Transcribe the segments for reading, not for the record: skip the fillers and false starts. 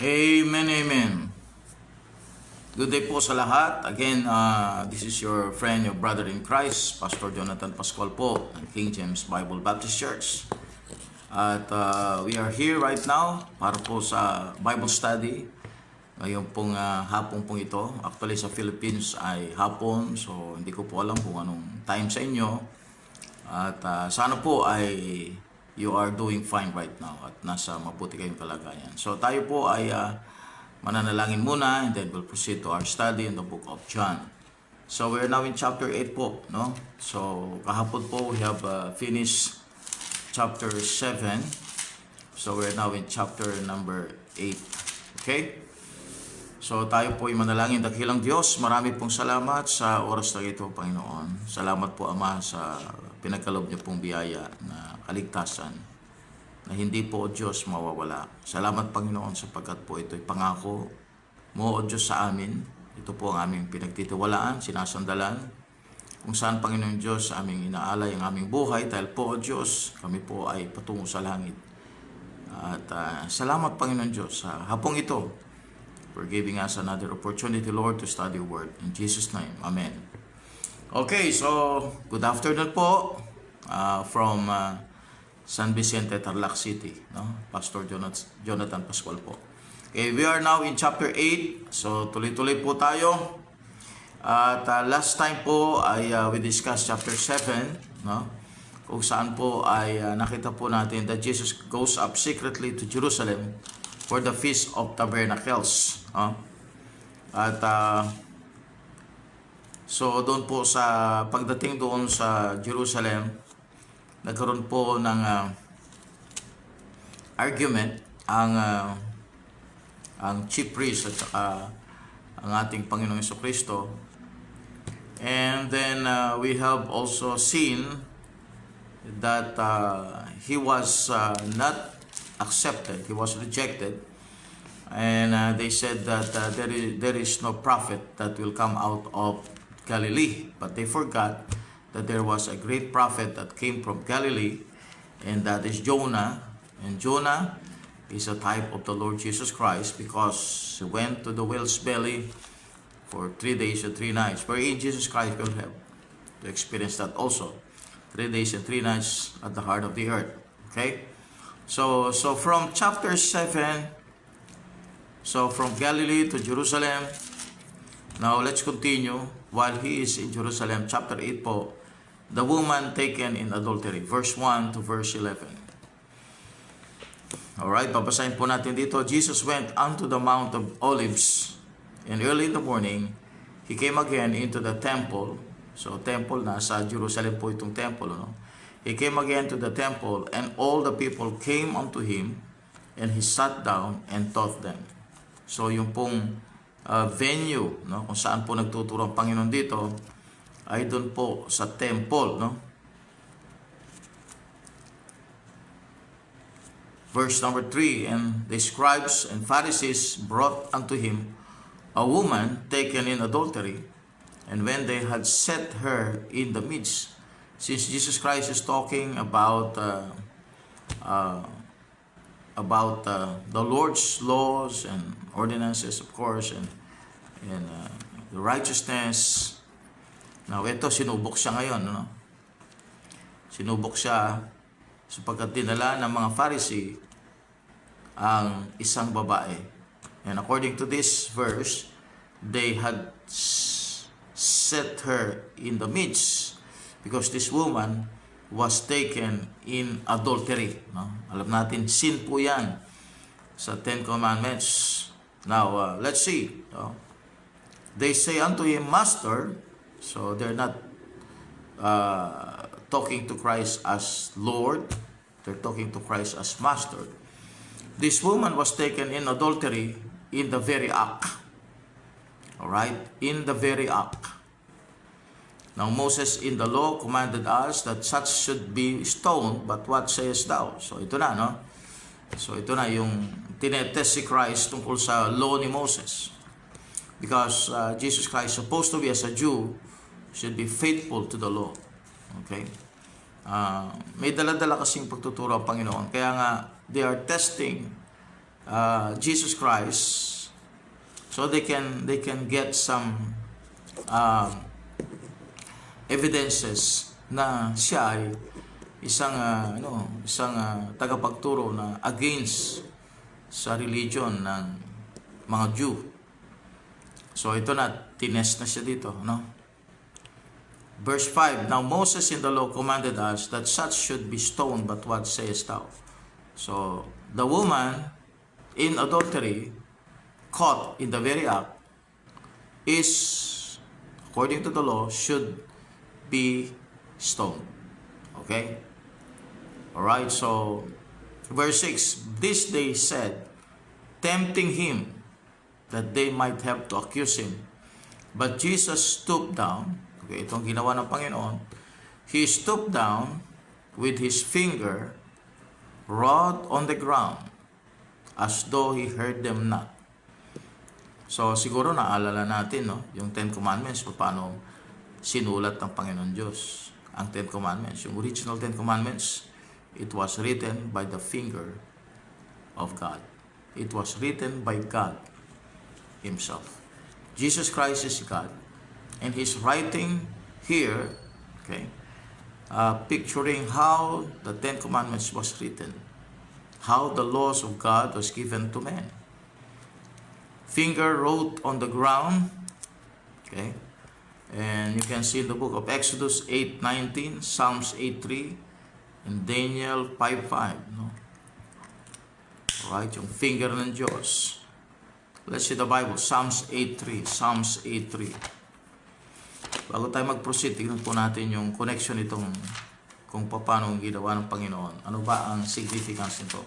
Amen, amen. Good day po sa lahat. Again, this is your friend, your brother in Christ, Pastor Jonathan Pascual po, ng King James Bible Baptist Church. At we are here right now para po sa Bible study. Ngayon pong hapon pong ito. Actually sa Philippines ay hapon, so hindi ko po alam kung anong time sa inyo. At sana po ay you are doing fine right now at nasa mabuti kayong kalagayan. So tayo po ay mananalangin muna and then we'll proceed to our study in the book of John. So we're now in chapter 8 po, no? So kahapon po we have finished chapter 7. So we're now in chapter number 8. Okay? So tayo po ay manalangin. Dakilang Diyos, marami pong salamat sa oras na ito, Panginoon. Salamat po, Ama, sa pinagkaloob niyo pong biyaya na kaligtasan na hindi po, O Diyos, mawawala. Salamat, Panginoon, sapagkat po ito'y pangako mo, O Diyos, sa amin. Ito po ang aming pinagtitiwalaan, sinasandalan. Kung saan, Panginoon Diyos, sa aming inaalay ang aming buhay. Dahil po, O Diyos, kami po ay patungo sa langit. At salamat, Panginoon Diyos, sa hapong ito for giving us another opportunity, Lord, to study your word. In Jesus' name, Amen. Okay, so good afternoon po from San Vicente, Tarlac City, no? Pastor Jonathan Pascual po. Okay, we are now in chapter 8. So tuloy-tuloy po tayo. At last time po ay we discussed chapter 7, no? Kung saan po ay nakita po natin that Jesus goes up secretly to Jerusalem for the Feast of Tabernacles, no? At so doon po sa pagdating doon sa Jerusalem, nagkaroon po ng argument ang chief priest at saka ang ating Panginoong Jesucristo. And then we have also seen that he was not accepted, he was rejected. And they said that there is no prophet that will come out of Galilee, but they forgot that there was a great prophet that came from Galilee, and that is Jonah. And Jonah is a type of the Lord Jesus Christ because he went to the whale's belly for 3 days and 3 nights. Wherein Jesus Christ will have to experience that also. 3 days and 3 nights at the heart of the earth. Okay? So from chapter 7, so from Galilee to Jerusalem, now let's continue. While he is in Jerusalem, chapter 8 po, the woman taken in adultery, verse 1 to verse 11. Alright, babasahin po natin dito. Jesus went unto the Mount of Olives, and early in the morning, he came again into the temple. So, temple, nasa Jerusalem po itong temple, no? He came again to the temple, and all the people came unto him, and he sat down and taught them. So, yung pong venue, no, kung saan po nagtuturo ang Panginoon dito, ay doon po sa temple, no? Verse number 3, and the scribes and Pharisees brought unto him a woman taken in adultery, and when they had set her in the midst, since Jesus Christ is talking about the Lord's laws and ordinances, of course, and the righteousness. Now, ito, sinubok siya ngayon, no? Sinubok siya sapagkat dinala ng mga Pharisee ang isang babae. And according to this verse, they had set her in the midst because this woman was taken in adultery, no? Alam natin, sin po yan sa Ten Commandments. Now, let's see. No? They say unto him, Master. So they're not talking to Christ as Lord. They're talking to Christ as Master. This woman was taken in adultery in the very act. Alright? In the very act. Now Moses in the law commanded us that such should be stoned, but what sayest thou? So ito na, no? So ito na yung tinetest si Christ tungkol sa law ni Moses. Because Jesus Christ, supposed to be as a Jew, should be faithful to the law. Okay? May dala-dala kasing pagtuturo ang Panginoon. Kaya nga, they are testing Jesus Christ, so they can get some evidences na siya ay isang tagapagturo na against sa religion ng mga Jew. So ito na, tinest na siya dito, no? Verse 5, Now Moses in the law commanded us that such should be stoned, but what sayest thou? So the woman in adultery, caught in the very act, is, according to the law, should be stoned. Okay? Alright, so verse 6, This they said, tempting him, that they might have to accuse him. But Jesus stooped down. Okay, itong ginawa ng Panginoon. He stooped down with his finger, wrote on the ground, as though he heard them not. So siguro naalala natin, no, yung Ten Commandments, paano sinulat ng Panginoon Diyos ang Ten Commandments. Yung original Ten Commandments, it was written by the finger of God. It was written by God Himself. Jesus Christ is God, and He's writing here, okay, picturing how the Ten Commandments was written, how the laws of God was given to man. Finger wrote on the ground, okay, and you can see in the book of Exodus 8:19, Psalms 8:3, and Daniel 5:5, no? Alright, yung finger ng Diyos. Let's see the Bible, Psalms 8:3, Psalms 8:3. Bago tayo mag-proceed, tignan po natin yung connection nitong kung paano ginawa ng Panginoon. Ano ba ang significance nito?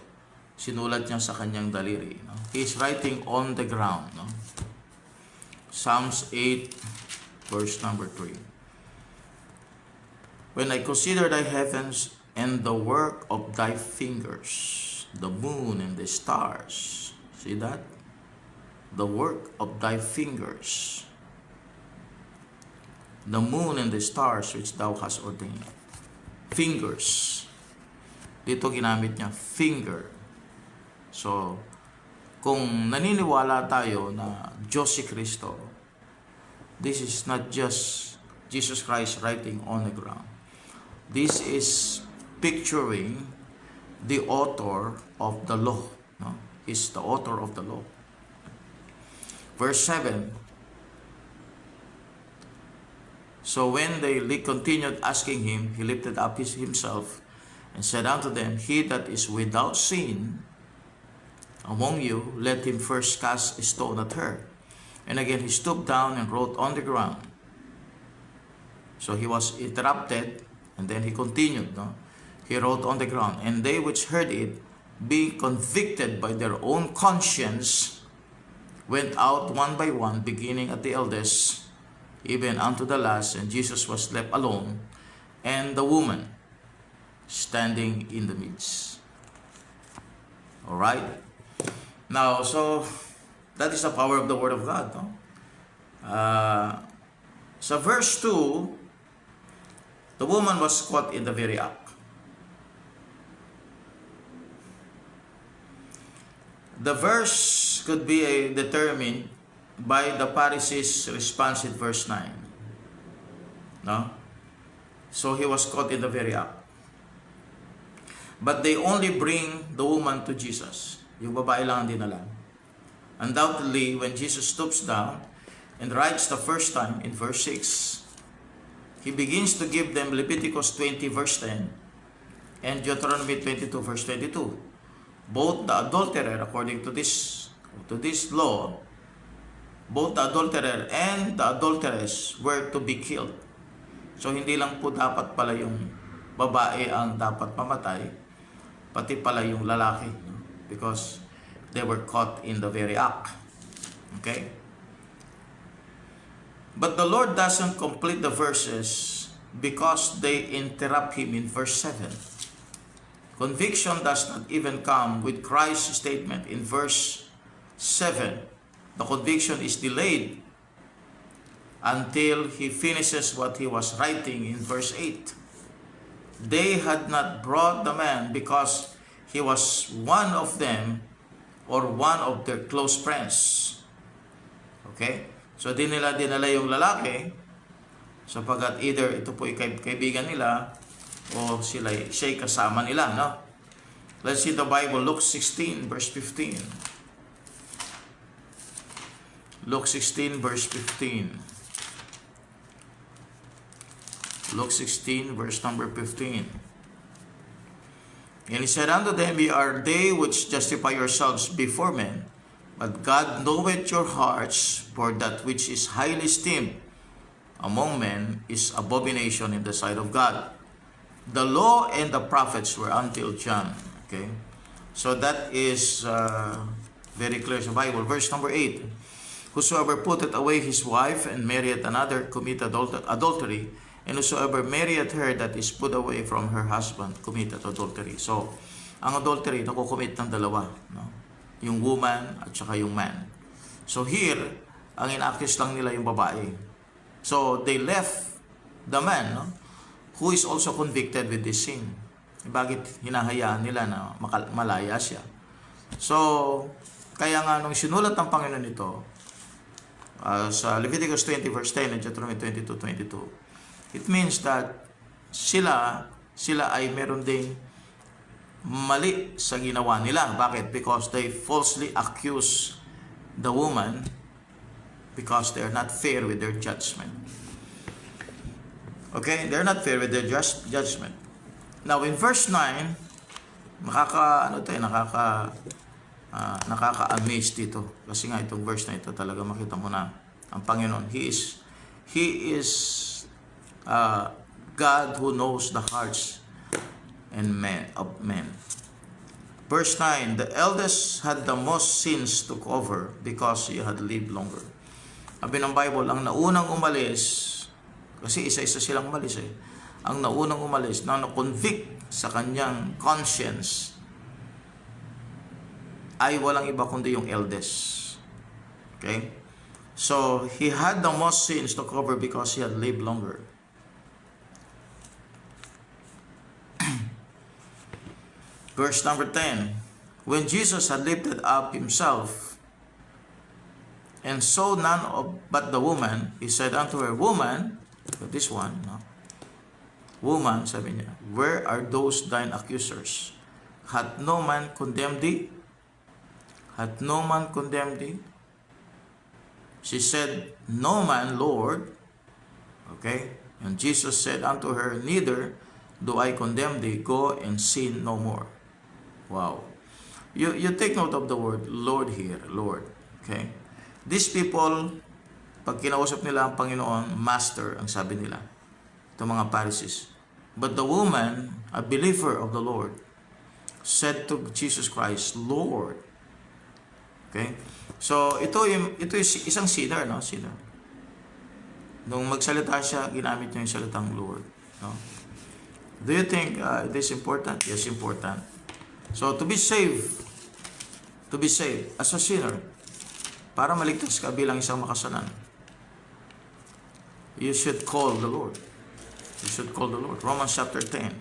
Sinulat niya sa kanyang daliri. No? He is writing on the ground. No? Psalms 8, verse number 3. When I consider thy heavens and the work of thy fingers, the moon and the stars. See that? The work of thy fingers. The moon and the stars which thou hast ordained. Fingers. Dito ginamit niya, finger. So, kung naniniwala tayo na Diyos si Kristo, this is not just Jesus Christ writing on the ground. This is picturing the author of the law. No? He's the author of the law. Verse 7, So when they continued asking him, he lifted up himself and said unto them, He that is without sin among you, let him first cast a stone at her. And again he stooped down and wrote on the ground. So he was interrupted, and then he continued. No? He wrote on the ground. And they which heard it, being convicted by their own conscience, went out one by one, beginning at the eldest, even unto the last. And Jesus was left alone, and the woman standing in the midst. Alright? Now, so, that is the power of the Word of God. No? Sa verse 2, the woman was caught in the very act. The verse could be determined by the Pharisees' response in verse 9. No? So, he was caught in the very act. But they only bring the woman to Jesus. Yung babae lang ang dinala. Undoubtedly, when Jesus stoops down and writes the first time in verse 6, he begins to give them Leviticus 20 verse 10 and Deuteronomy 22 verse 22. Both the adulterer, according to this law, both the adulterer and the adulteress were to be killed. So hindi lang po dapat pala yung babae ang dapat mamatay, pati pala yung lalaki. Because they were caught in the very act. Okay? But the Lord doesn't complete the verses because they interrupt him in verse 7. Conviction does not even come with Christ's statement in verse 7. The conviction is delayed until he finishes what he was writing in verse 8. They had not brought the man because he was one of them or one of their close friends. Okay? So, di nila dinala yung lalaki sapagkat either ito po kaibigan nila o siya'y kasama nila, no? Let's see the Bible, Luke 16, verse 15. Luke 16, verse 15. Luke 16, verse number 15. And he said unto them, Ye are they which justify yourselves before men, but God knoweth your hearts, for that which is highly esteemed among men is abomination in the sight of God. The law and the prophets were until John. Okay? So that is very clear sa Bible. Verse number 8. Whosoever putteth away his wife and marrieth another committeth adultery, and whosoever marrieth her that is put away from her husband committed adultery. So, ang adultery, nakukumit ng dalawa. No? Yung woman at saka yung man. So here, ang in-accuse lang nila yung babae. So, they left the man, no? Who is also convicted with this sin. Bakit hinahayaan nila na malaya siya? So, kaya nga nung sinulat ng Panginoon ito, sa Leviticus 20 verse 10 and Deuteronomy 22:22, it means that sila ay meron ding mali sa ginawa nila. Bakit? Because they falsely accuse the woman because they are not fair with their judgment. Okay? They're not fair with their judgment. Now, in verse 9, nakaka-amaze dito. Kasi nga itong verse na ito talaga makita mo na ang Panginoon, He is God who knows the hearts of men. Verse 9, the eldest had the most sins to cover because he had lived longer. Sabi ng Bible, ang naunang umalis, kasi isa-isa silang umalis eh. Ang naunang umalis na na-convict sa kanyang conscience ay walang iba kundi yung eldest. Okay? So, he had the most sins to cover because he had lived longer. Verse number 10. When Jesus had lifted up himself and saw none but the woman, he said unto her, Woman, this one, no? Woman, sabi niya, where are those thine accusers? Hath no man condemned thee? Hath no man condemned thee? She said, No man, Lord. Okay? And Jesus said unto her, Neither do I condemn thee. Go and sin no more. Wow. You take note of the word Lord here, Lord. Okay? These people, pag kinausap nila ang Panginoon, Master, ang sabi nila. Itong mga Pharisees. But the woman, a believer of the Lord, said to Jesus Christ, Lord. Okay? So, ito yung isang sinner, no? Sinner. Nung magsalita siya, ginamit niya yung salitang Lord. No? Do you think it is important? Yes, important. So, to be saved as a sinner, para maligtas ka bilang isang makasanan, you should call the Lord. You should call the Lord. Romans chapter 10.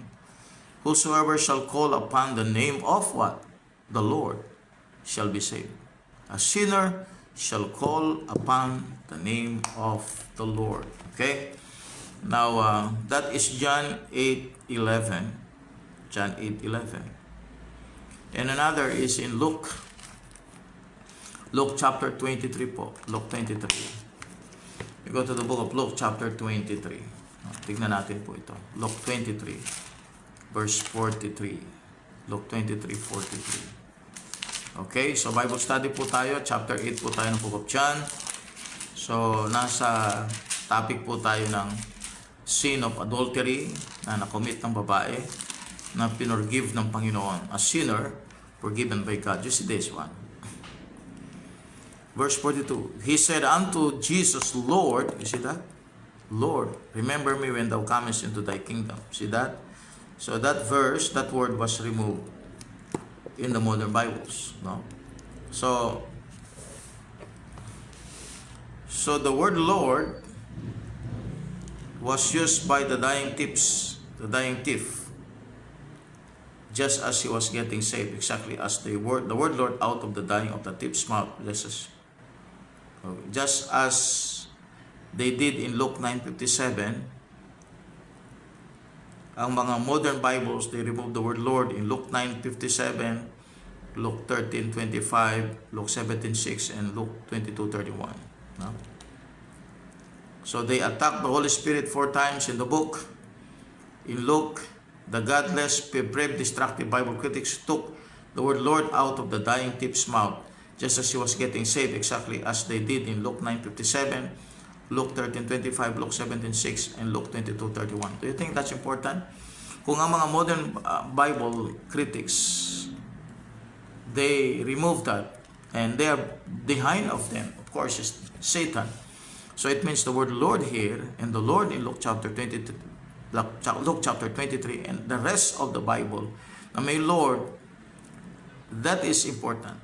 Whosoever shall call upon the name of what? The Lord shall be saved. A sinner shall call upon the name of the Lord. Okay? Now, that is John 8:11. John 8:11. And another is in Luke chapter 23 po. Luke 23. We go to the book of Luke chapter 23. Tignan natin po ito. Luke 23 verse 43. Luke 23:43. Okay, so Bible study po tayo. Chapter 8 po tayo ng book of John. So, nasa topic po tayo ng sin of adultery na nakomit ng babae na pinorgive ng Panginoon. A sinner forgiven by God. You see this one. Verse 42. He said unto Jesus, Lord, you see that? Lord, remember me when thou comest into thy kingdom. See that? So that verse, that word was removed in the modern Bibles. No? So the word Lord was used by the dying thief. just as he was getting saved, exactly as the word Lord out of the dying of the thief's mouth, just as they did in Luke 9:57. Ang mga modern Bibles, they remove the word Lord in Luke 9:57, Luke 13:25, Luke 17:6, and Luke 22:31. No? So they attack the Holy Spirit 4 times in the book. In Luke, the godless, brave, destructive Bible critics took the word Lord out of the dying thief's mouth, just as he was getting saved, exactly as they did in Luke 9:57, Luke 13:25, Luke 17:6, and Luke 22:31. Do you think that's important? Kung ang mga modern Bible critics, they remove that, and they are behind of them, of course, is Satan. So it means the word Lord here, and the Lord in Luke chapter 23, and the rest of the Bible, na may Lord, that is important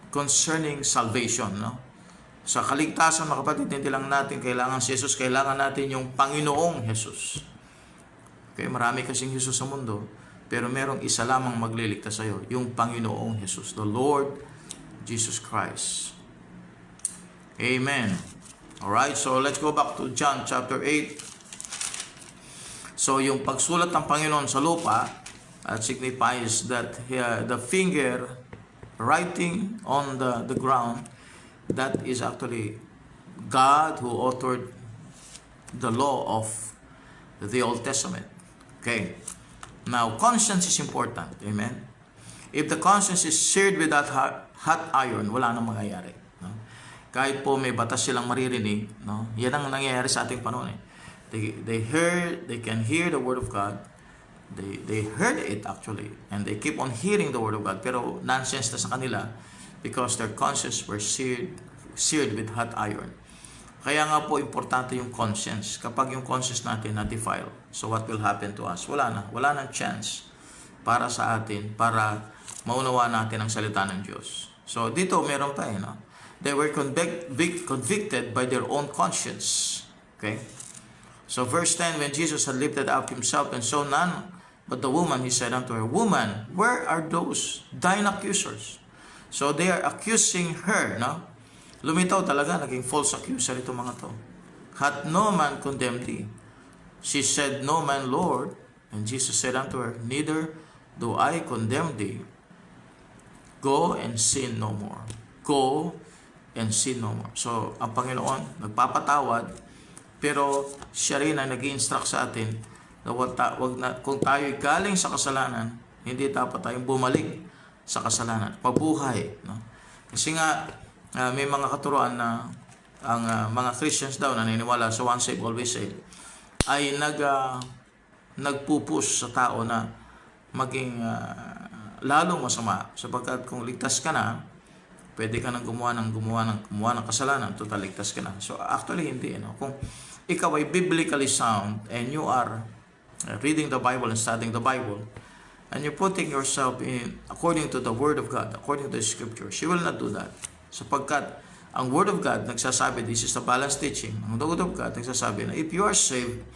concerning salvation, no? Sa kaligtasan, mga kapatid, hindi lang natin kailangan si Jesus, kailangan natin yung Panginoong Jesus. Okay, marami kasing Jesus sa mundo, pero merong isa lamang magliligtas sa iyo, yung Panginoong Jesus, the Lord Jesus Christ. Amen. Alright, so let's go back to John chapter 8. So yung pagsulat ng Panginoon sa lupa, signifies that the finger writing on the ground, that is actually God who authored the law of the Old Testament. Okay. Now, conscience is important. Amen. If the conscience is seared with that hot iron, wala nang mangyayari. No? Kahit po may batas silang maririnig, no? Yan ang nangyayari sa ating panahon. They can hear the Word of God. They heard it actually, and they keep on hearing the Word of God, pero nonsense na sa kanila because their conscience were seared with hot iron. Kaya nga po importante yung conscience. Kapag yung conscience natin na-defile, so what will happen to us? Wala nang chance para sa atin, para maunawa natin ang salita ng Diyos. So dito meron pa no? They were convicted by their own conscience. Okay? So verse 10, when Jesus had lifted up himself and saw none but the woman, he said unto her, Woman, where are those thine accusers? So they are accusing her, no? Lumitaw talaga, naging false accuser ito mga to. Hath no man condemned thee? She said, No man, Lord. And Jesus said unto her, Neither do I condemn thee. Go and sin no more. Go and sin no more. So, ang Panginoon, nagpapatawad, pero siya rin ang nag-i-instruct sa atin na kung tayo'y galing sa kasalanan, hindi dapat tayong bumalik sa kasalanan. Mabuhay. No? Kasi nga, may mga katuruan na ang mga Christians daw na naniniwala sa once saved, always saved, ay nagpupus sa tao na maging lalong masama. Sapagkat kung ligtas ka na, pwede ka nang gumawa ng kasalanan, total ligtas ka na. So actually hindi. Kung ikaw ay biblically sound and you are reading the Bible and studying the Bible, and you're putting yourself in according to the Word of God, according to the Scriptures, you will not do that. Sapagkat ang Word of God nagsasabi, this is the balanced teaching. Ang Word of God nagsasabi na if you are saved,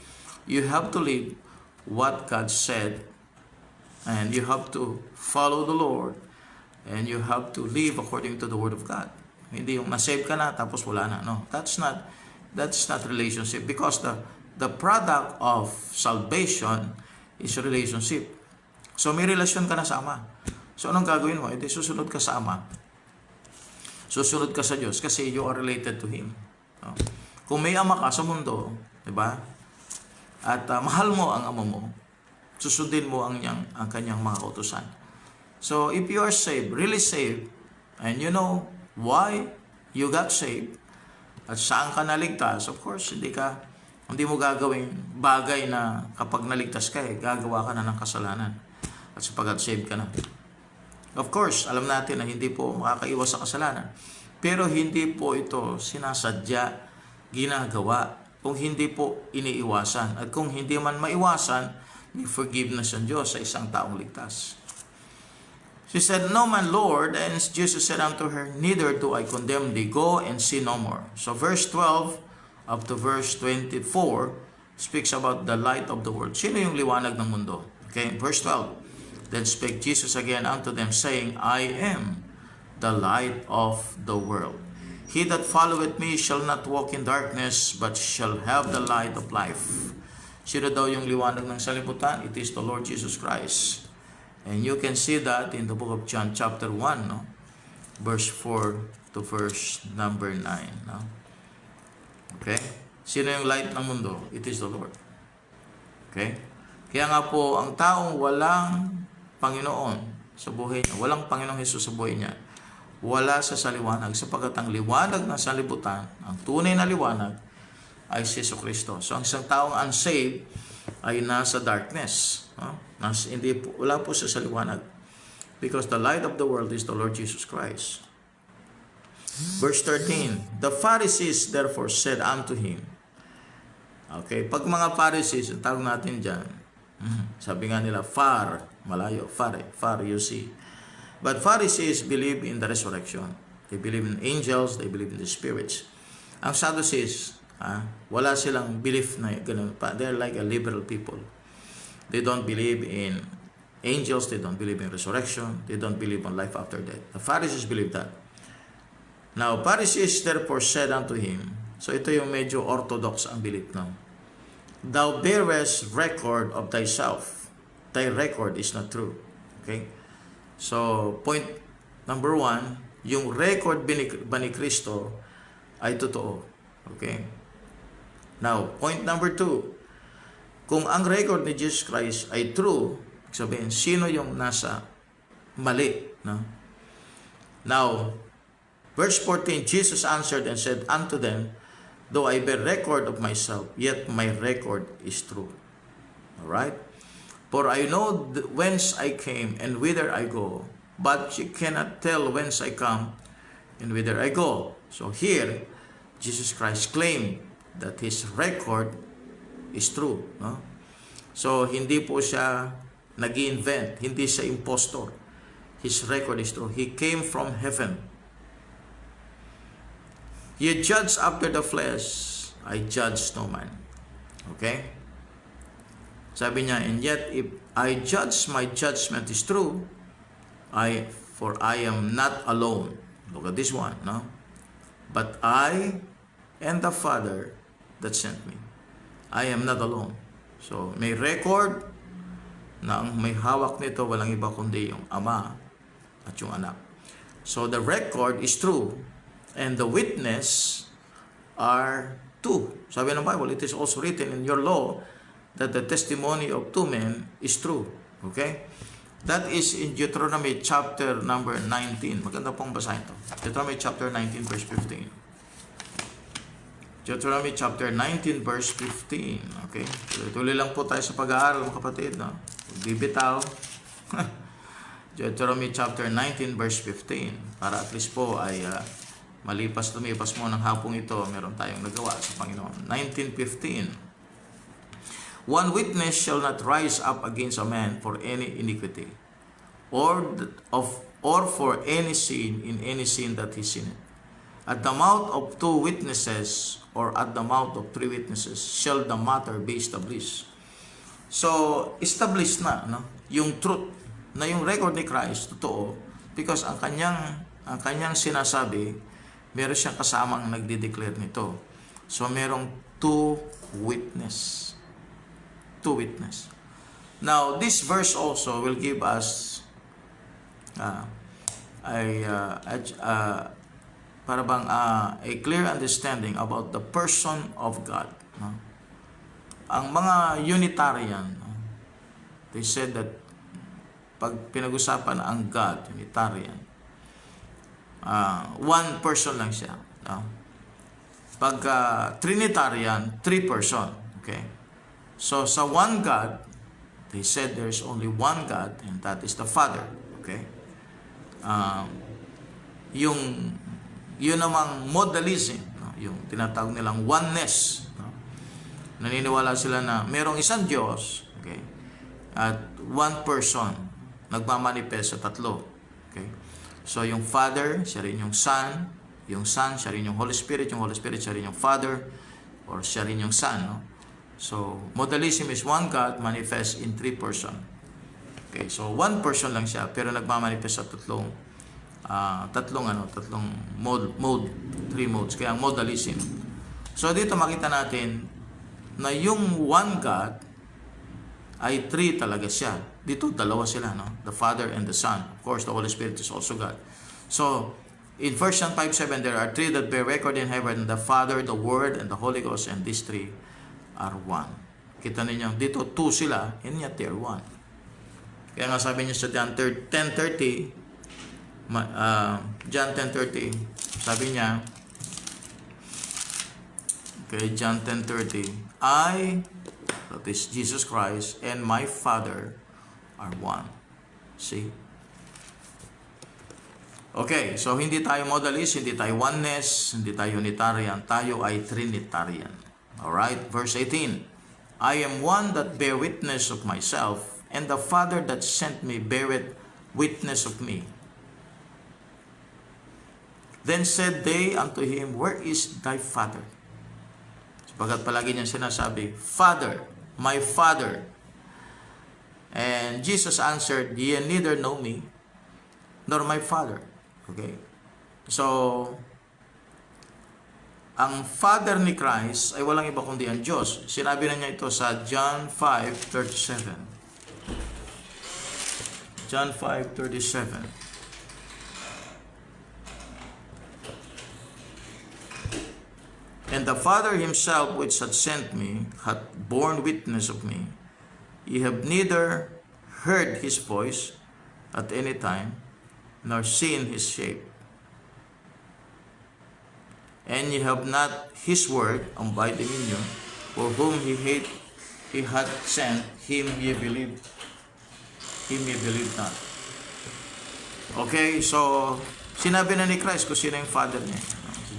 you have to live what God said, and you have to follow the Lord, and you have to live according to the Word of God. Hindi yung na-save ka na tapos wala na. No, that's not relationship, because the product of salvation is relationship. So may relasyon ka na sa Ama. So anong gagawin mo? Edi susunod ka sa Ama. Susunod ka sa Diyos kasi you are related to Him. No? Kung may ama ka sa mundo, di ba? At mahal mo ang ama mo, susundin mo ang kanyang mga kautusan. So if you are saved, really saved, and you know why you got saved, at saan ka naligtas, of course, hindi mo gagawing bagay na kapag naligtas ka, gagawa ka na ng kasalanan. At sapagkat saved ka na. Of course, alam natin na hindi po makakaiwas sa kasalanan. Pero hindi po ito sinasadya, ginagawa, kung hindi po iniiwasan. At kung hindi man maiwasan, may forgiveness ng Diyos sa isang taong ligtas. She said, No man, Lord. And Jesus said unto her, Neither do I condemn thee. Go and sin no more. So verse 12 up to verse 24 speaks about the light of the world. Sino yung liwanag ng mundo? Okay, verse 12. Then spake Jesus again unto them, saying, I am the light of the world. He that followeth me shall not walk in darkness, but shall have the light of life. Sino daw yung liwanag ng sanlibutan? It is the Lord Jesus Christ. And you can see that in the book of John chapter 1, no? Verse 4 to verse number 9. No? Okay? Sino yung light ng mundo? It is the Lord. Okay? Kaya nga po, ang taong walang Panginoon sa buhay niya, walang Panginoong Hesus sa buhay niya, wala sa liwanag, sapagkat ang liwanag ng sanlibutan, ang tunay na liwanag, ay si Jesucristo. So, ang isang taong unsaved ay nasa darkness. No? Wala po siya sa liwanag. Because the light of the world is the Lord Jesus Christ. Verse 13, the Pharisees therefore said unto him, okay, pag mga Pharisees, ang tawag natin dyan, sabi nga nila, far, malayo, far, you see. But Pharisees believe in the resurrection. They believe in angels, they believe in the spirits. Ang Sadducees, wala silang belief na ganun pa. They're like a liberal people. They don't believe in angels, they don't believe in resurrection, they don't believe on life after death. The Pharisees believe that. Now, Pharisees therefore said unto him, so ito yung medyo orthodox ang belief na, thou bearest record of thyself, thy record is not true. Okay? So, point number 1, yung record ba ni Kristo ay totoo. Okay? Now, point number 2, kung ang record ni Jesus Christ ay true, sabihin, sino yung nasa mali? No? Now, verse 14, Jesus answered and said unto them, though I bear record of myself, yet my record is true. Alright? For I know whence I came and whither I go, but you cannot tell whence I come and whither I go. So here, Jesus Christ claimed that his record is true. No? So hindi po siya nag-invent, hindi siya impostor. His record is true. He came from heaven. You judge after the flesh, I judge no man. Okay? Sabi niya, and yet if I judge, my judgment is true, for I am not alone. Look at this one, no? But I and the Father that sent me. I am not alone. So, may record na ang may hawak nito, walang iba kundi yung Ama at yung Anak. So, the record is true. And the witness are two. Sabi ng Bible, it is also written in your law that the testimony of two men is true. Okay? That is in Deuteronomy chapter number 19. Maganda pong basahin ito. Deuteronomy chapter 19 verse 15. Deuteronomy chapter 19 verse 15. Okay? Tuloy lang po tayo sa pag-aaral, mga kapatid. No? Bibitaw. Deuteronomy chapter 19 verse 15. Para at least po ay lumipas mo ng hapong ito, meron tayong nagawa sa Panginoon. 19:15. One witness shall not rise up against a man for any iniquity, or for any sin in any sin that he sinned. At the mouth of two witnesses, or at the mouth of three witnesses, shall the matter be established. So, established na, no? Yung truth, na yung record ni Christ, totoo, because ang kanyang sinasabi, meron siyang kasamang nagdi-declare nito. So, merong two witness. Two witness. Now, this verse also will give us a clear understanding about the person of God. No? Ang mga Unitarian, no? They said that pag pinag-usapan ang God, Unitarian, one person lang siya. No? Pag Trinitarian, three person. Okay? So, sa one God, they said there is only one God, and that is the Father. Okay? Yun namang modalism, no? Yung tinatawag nilang oneness. No? Naniniwala sila na merong isang Diyos, okay? At one person, nagmamanifest sa tatlo. Okay? So, yung Father, siya rin yung Son, siya rin yung Holy Spirit siya rin yung Father, or siya rin yung Son, no? So, modalism is one God manifest in three person. Okay, so one person lang siya, pero nagmamanifest sa tatlong mode, three modes, kaya modalism. So dito makita natin na yung one God ay three talaga siya. Dito dalawa sila, no? The Father and the Son. Of course, the Holy Spirit is also God. So in 1 John 5:7, there are three that bear record in heaven, the Father, the Word, and the Holy Ghost, and these three are one. Kita ninyo, dito two sila, and yet they are one. Kaya nga sabi niya sa John 10:30, John 10:30, sabi niya, okay, John 10:30, I, that is Jesus Christ, and my Father are one. See? Okay, so hindi tayo modalist, hindi tayo oneness, hindi tayo unitarian, tayo ay trinitarian. Alright, verse 18, I am one that bear witness of myself, and the Father that sent me beareth witness of me. Then said they unto him, Where is thy Father? Sapagat palagi niyang sinasabi, Father, my Father. And Jesus answered, Ye neither know me, nor my Father. Okay? So, ang Father ni Christ ay walang iba kundi ang Diyos. Sinabi na niya ito sa John 5:37. John 5:37. And the Father himself which hath sent me hath borne witness of me. Ye have neither heard his voice at any time, nor seen his shape. And ye have not his word abiding in you, for whom he hath sent, him ye believe not. Okay, so sinabi na ni Christ kung sino yung Father niya.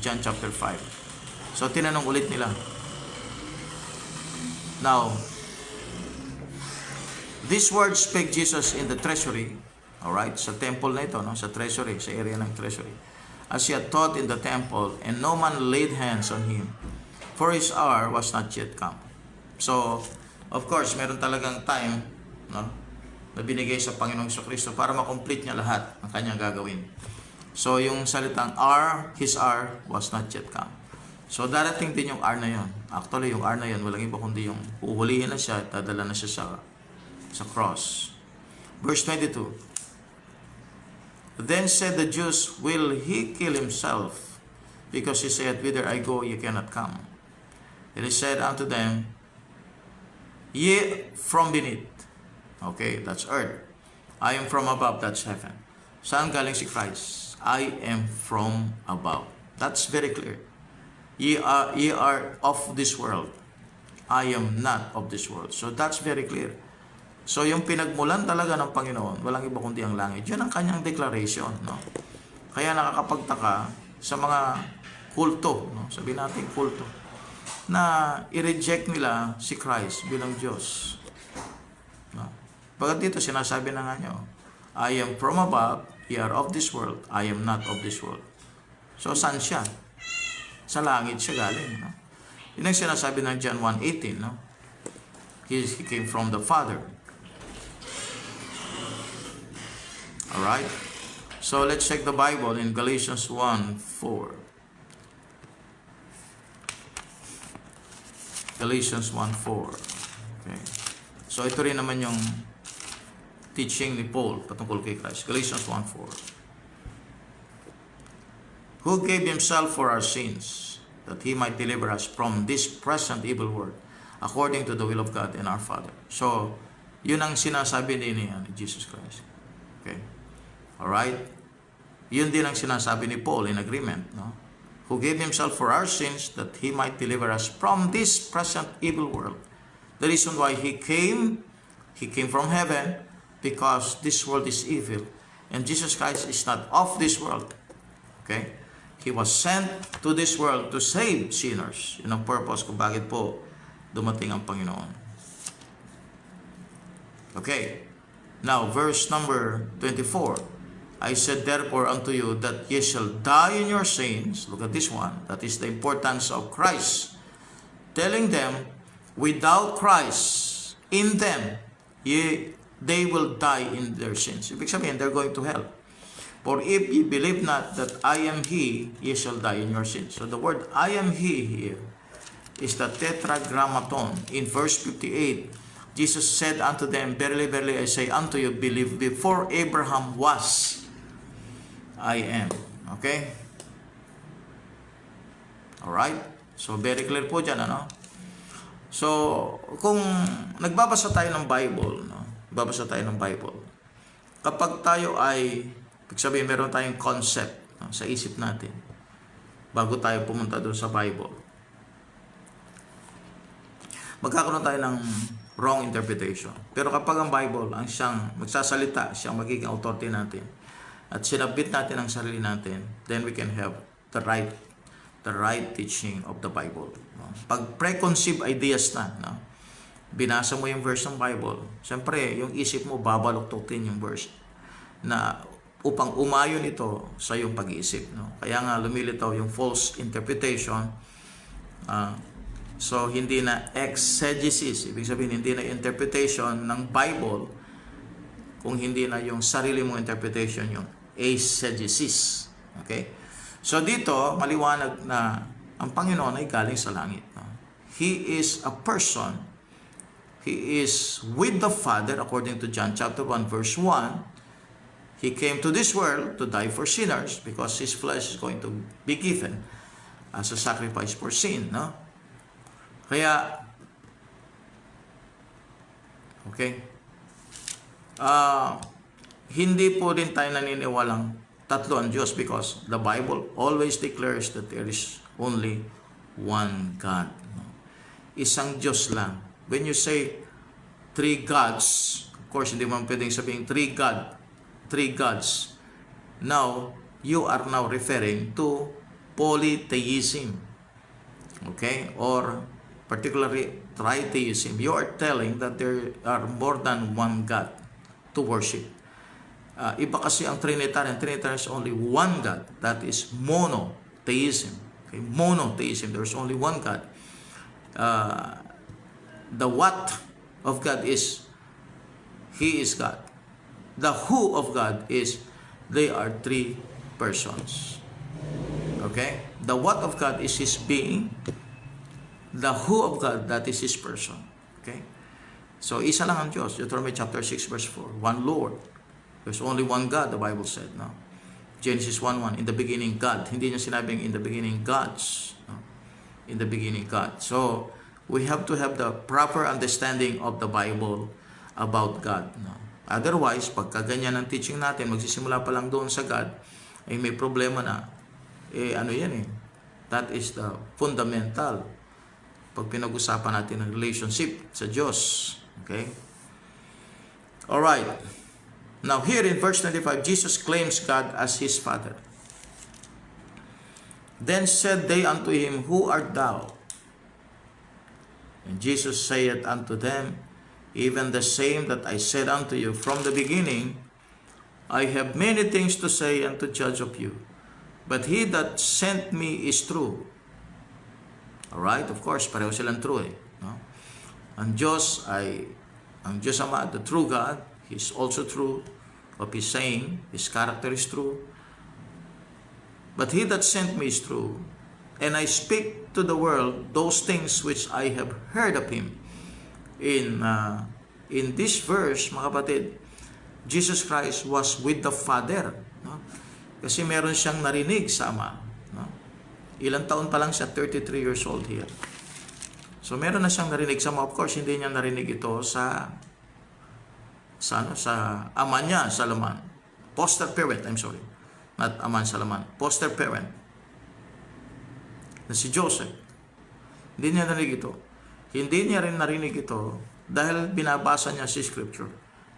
John chapter 5. So, tinanong ulit nila. Now, this word spake Jesus in the treasury, alright, sa temple na ito, no? Sa treasury, sa area ng treasury. As he had taught in the temple, and no man laid hands on him, for his hour was not yet come. So, of course, meron talagang time, no, na binigay sa Panginoong Jesucristo para makomplete niya lahat ng kanyang gagawin. So, yung salitang hour, his hour was not yet come. So, darating din yung hour na yun. Actually, yung hour na yun, walang iba kundi yung uhulihin na siya at dadala na siya sa cross. Verse 22. Then said the Jews, Will he kill himself? Because he said, Whither I go, ye cannot come. And he said unto them, Ye from beneath. Okay, that's earth. I am from above, that's heaven. Saan galing si Christ? I am from above. That's very clear. Ye are of this world. I am not of this world. So that's very clear. So yung pinagmulan talaga ng Panginoon, walang iba kundi ang langit. Yun ang kanyang declaration, no? Kaya nakakapagtaka sa mga kulto, no? Sabihin natin kulto, na i-reject nila si Christ bilang Diyos. No? Pagkat dito sinasabi na nga nyo, I am from above, ye are of this world, I am not of this world. So saan siya? Sa langit siya galing, no? Yun ang sinasabi ng John 1:18, no? He came from the Father. Alright? So let's check the Bible in Galatians 1:4. Galatians 1:4. Okay. So ito rin naman yung teaching ni Paul patungkol kay Christ. Galatians 1:4. Who gave himself for our sins, that he might deliver us from this present evil world, according to the will of God and our Father. So, yun ang sinasabi din ni Jesus Christ. Okay? Alright? Yun din ang sinasabi ni Paul in agreement, no? Who gave himself for our sins, that he might deliver us from this present evil world. The reason why he came from heaven, because this world is evil, and Jesus Christ is not of this world. Okay? He was sent to this world to save sinners. Yun ang purpose kung bakit po dumating ang Panginoon. Okay. Now, verse number 24. I said therefore unto you that ye shall die in your sins. Look at this one. That is the importance of Christ. Telling them, without Christ in them, ye they will die in their sins. Ibig sabihin, they're going to hell. For if ye believe not that I am He, ye shall die in your sins. So the word I am He here is the tetragrammaton. In verse 58, Jesus said unto them, Verily, verily, I say unto you, believe before Abraham was, I am. Okay? Alright? So very clear po dyan, ano? So, kung nagbabasa tayo ng Bible, no? Nagbabasa tayo ng Bible, kapag tayo ay, sabihin, meron tayong concept, no, sa isip natin, bago tayo pumunta doon sa Bible, magkakaroon tayo ng wrong interpretation. Pero kapag ang Bible, ang siyang magsasalita, siyang magiging authority natin, at sinabit natin ang sarili natin, then we can have the right teaching of the Bible. No? Pag preconceived ideas na, no? Binasa mo yung verse ng Bible, siyempre, yung isip mo, babaluktutin yung verse na upang umayon ito sa iyong pag-iisip. No? Kaya nga, lumilitaw yung false interpretation. So, hindi na exegesis. Ibig sabihin, hindi na interpretation ng Bible kung hindi na yung sarili mong interpretation, yung exegesis. Okay? So, dito, maliwanag na ang Panginoon ay galing sa langit. No? He is a person. He is with the Father, according to John chapter 1, verse 1. He came to this world to die for sinners because His flesh is going to be given as a sacrifice for sin. No? Kaya, okay, hindi po din tayo naniniwalang tatlo ang Diyos because the Bible always declares that there is only one God. No? Isang Diyos lang. When you say three gods, of course, hindi mo pwedeng sabihin three gods. Now, you are now referring to polytheism. Okay? Or particularly tritheism. You are telling that there are more than one God to worship. Iba kasi ang Trinitarian. Trinitarian is only one God. That is monotheism. Okay? Monotheism. There is only one God. The what of God is He is God. The who of God is they are three persons. Okay? The what of God is His being. The who of God, that is His person. Okay? So, isa lang ang Diyos. Deuteronomy chapter 6 verse 4. One Lord. There's only one God, the Bible said. No? Genesis 1:1. In the beginning, God. Hindi niya sinabing in the beginning, gods. No? In the beginning, God. So, we have to have the proper understanding of the Bible about God. No? Otherwise, pagka ganyan ang teaching natin, magsisimula pa lang doon sa God, ay may problema na. Ano yan eh? That is the fundamental. Pag pinag-usapan natin ang relationship sa Diyos. Okay? Alright. Now here in verse 25, Jesus claims God as His Father. Then said they unto Him, Who art thou? And Jesus saith unto them, Even the same that I said unto you from the beginning, I have many things to say and to judge of you. But He that sent me is true. Alright, of course, pareho silang true eh. No? Ang Diyos Ama, the true God, He is also true of His saying. His character is true. But He that sent me is true. And I speak to the world those things which I have heard of Him. In this verse, mga kapatid, Jesus Christ was with the Father. No? Kasi meron siyang narinig sa Ama. No? Ilang taon pa lang siya, 33 years old here. So meron na siyang narinig sa Ama. Of course, hindi niya narinig ito sa ama niya sa laman. Foster parent, I'm sorry. Not ama sa laman. Foster parent. Na si Joseph. Hindi niya narinig ito. Hindi niya rin narinig ito dahil binabasa niya si Scripture.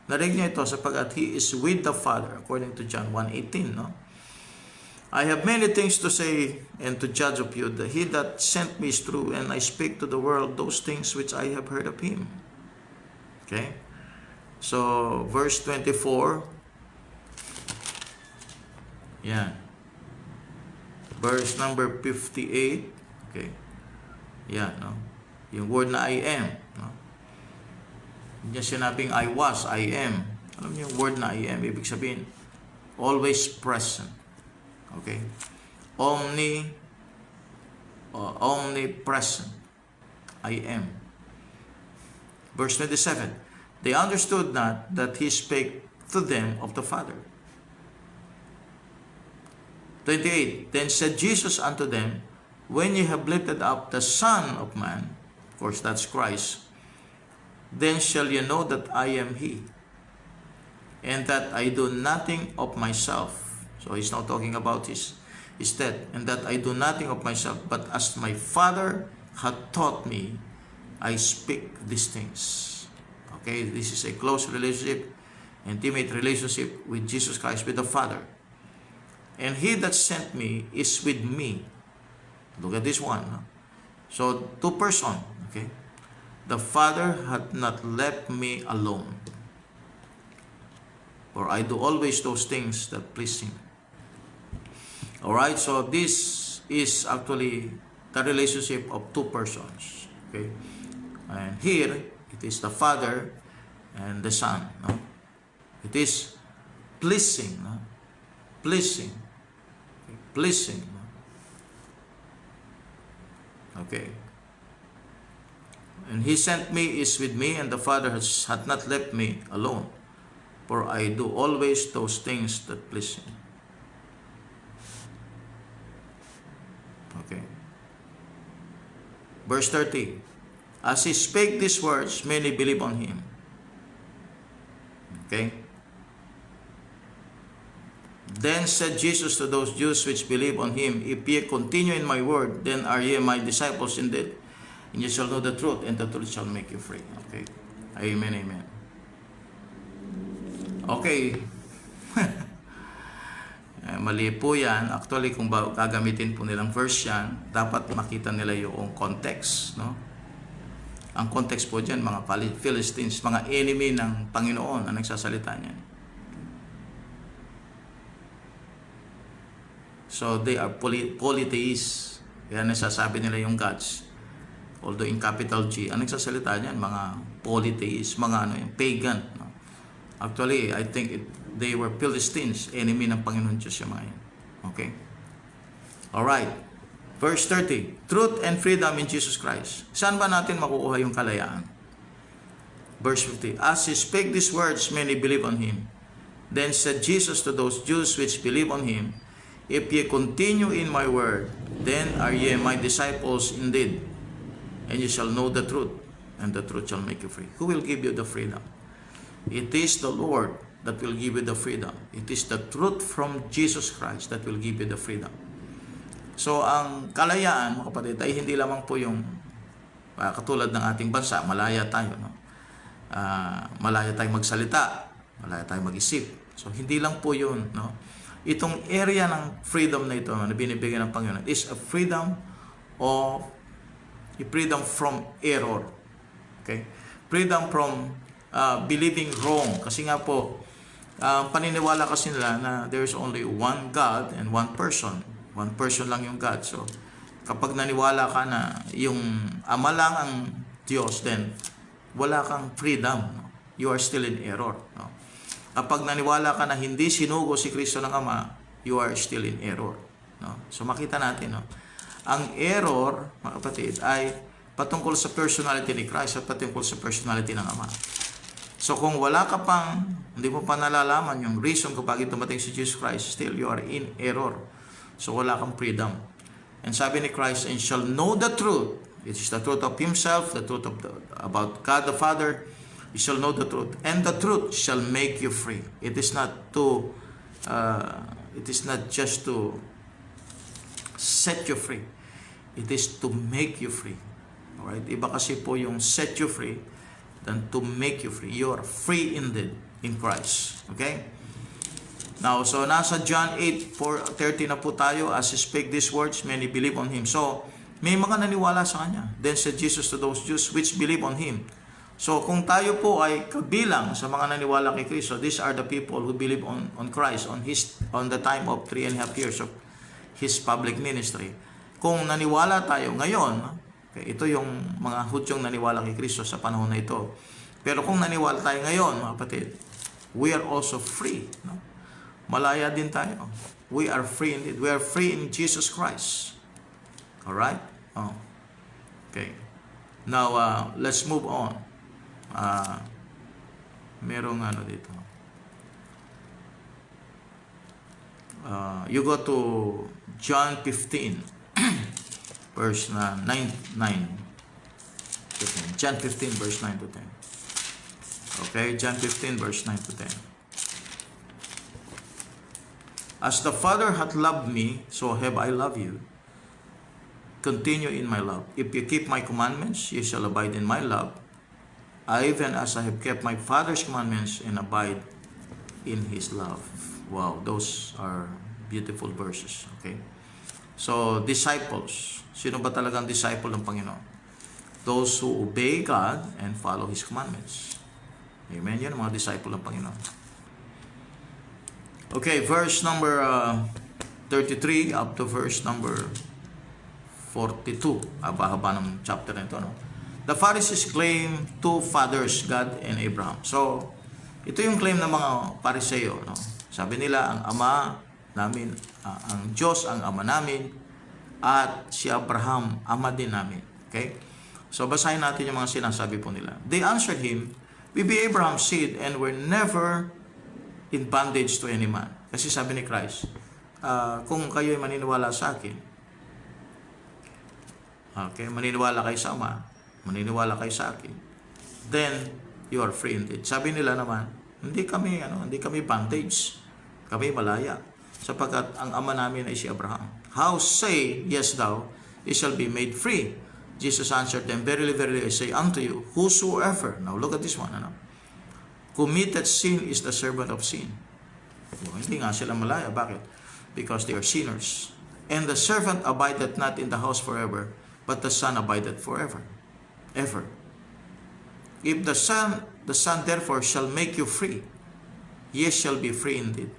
Narinig niya ito sapagkat He is with the Father, according to John 1:18. No? I have many things to say and to judge of you. That He that sent me is true, and I speak to the world those things which I have heard of Him. Okay? So, verse 24. Yan. Verse number 58. Okay. Yan, no? Yung word na I am. No? Hindi niya sinabing I was, I am. Alam niyo yung word na I am, ibig sabihin, always present. Okay? Omnipresent. I am. Verse 27, they understood not that he spake to them of the Father. 28, then said Jesus unto them, when ye have lifted up the Son of Man, of course that's Christ, then shall ye know that I am he, and that I do nothing of myself. So he's now talking about his death, and that I do nothing of myself, but as my Father hath taught me, I speak these things. Okay, this is a close relationship, intimate relationship with Jesus Christ, with the Father. And he that sent me is with me. Look at this one. Huh? So, two person. Okay, the Father hath not left me alone, for I do always those things that please him. Alright, so this is actually the relationship of two persons. Okay, and here it is the Father and the Son. No? It is pleasing. No? Pleasing. Okay. Pleasing. No? Okay. And he sent me is with me, and the Father hath not left me alone, for I do always those things that please him. Okay. Verse 30. As he spake these words, many believe on him. Okay. Then said Jesus to those Jews which believe on him, if ye continue in my word, then are ye my disciples indeed, and ye shall know the truth, and the truth shall make you free. Okay. Amen, amen. Okay. Mali po yan. Actually, kung gagamitin po nilang verse yan, dapat makita nila yung context. No? Ang context po dyan, mga Philistines, mga enemy ng Panginoon ang nagsasalita niyan. So, they are polytheists. Yan nasasabi nila yung gods. Although in capital G, ang nagsasalita niyan, mga polytheists, mga pagan. No? Actually, I think they were Philistines, enemy ng Panginoon Diyos yung mga yan. Okay? Alright. Verse 30. Truth and freedom in Jesus Christ. Saan ba natin makukuha yung kalayaan? Verse 50. As he spake these words, many believe on him. Then said Jesus to those Jews which believe on him, if ye continue in my word, then are ye my disciples indeed, and ye shall know the truth, and the truth shall make you free. Who will give you the freedom? It is the Lord that will give you the freedom. It is the truth from Jesus Christ that will give you the freedom. So, ang kalayaan, mga kapatid, ay hindi lamang po yung katulad ng ating bansa, malaya tayo. No? Malaya tayong magsalita, malaya tayong mag-isip. So, hindi lang po yun. No? Itong area ng freedom na ito na binibigyan ng Panginoon is a freedom from error. Okay? Freedom from believing wrong. Kasi nga po, paniniwala kasi nila na there's only one God and one person. One person lang yung God. So, kapag naniwala ka na yung Ama lang ang Diyos, then wala kang freedom. No? You are still in error. No? Kapag naniwala ka na hindi sinugo si Kristo ng Ama, you are still in error. No? So, makita natin, no? Ang error, mga kapatid, ay patungkol sa personality ni Christ at patungkol sa personality ng Ama. So kung wala ka pang, hindi mo pa nalalaman yung reason kung bakit dumating si Jesus Christ, still you are in error. So wala kang freedom. And sabi ni Christ, and shall know the truth. It is the truth of Himself, the truth about God the Father. You shall know the truth. And the truth shall make you free. It is not just to set you free. It is to make you free. Alright? Iba kasi po yung set you free than to make you free. You are free indeed in Christ. Okay? Now, so nasa John 8:30 na po tayo. As He spake these words, many believe on Him. So, may mga naniwala sa Kanya. Then said Jesus to those Jews which believe on Him. So, kung tayo po ay kabilang sa mga naniwala kay Kristo, these are the people who believe on Christ on the time of 3.5 years of His public ministry. Kung naniwala tayo ngayon, okay, ito yung mga Hudyong naniwala kay Kristo sa panahon na ito. Pero kung naniwala tayo ngayon, mga kapatid, we are also free. No? Malaya din tayo. We are free indeed. We are free in Jesus Christ. Alright? Oh. Okay. Now, let's move on. Merong ano dito. You go to John 15, verse 9 to 10. John 15, verse 9 to 10. Okay, John 15, verse 9 to 10. As the Father hath loved me, so have I loved you. Continue in my love. If you keep my commandments, you shall abide in my love, even as I have kept my Father's commandments and abide in His love. Wow, those are beautiful verses. Okay? So, disciples. Sino ba talagang disciple ng Panginoon? Those who obey God and follow His commandments. Amen? Yan ang mga disciple ng Panginoon. Okay, verse number 33 up to verse number 42. Haba-haba ng chapter na ito. No? The Pharisees claim two fathers, God and Abraham. So, ito yung claim ng mga Pariseo. No? Sabi nila, ang ama namin, ang Diyos ang ama namin, at si Abraham, ama din namin. Okay? So, basahin natin yung mga sinasabi po nila. They answered him, we be Abraham's seed and were never in bondage to any man. Kasi sabi ni Christ, kung kayo'y maniniwala sa akin, okay, maniniwala kayo sa ama, maniniwala kayo sa akin, then you are free indeed. Sabi nila naman, hindi kami bondage. Kami malaya. Sapagkat ang ama namin ay si Abraham. How say, yes thou, he shall be made free? Jesus answered them, verily, verily, I say unto you, whosoever, now look at this one, committed sin is the servant of sin. Hindi nga sila malaya. Bakit? Because they are sinners. And the servant abideth not in the house forever, but the Son abideth forever. Ever. If the Son therefore shall make you free, ye shall be free indeed.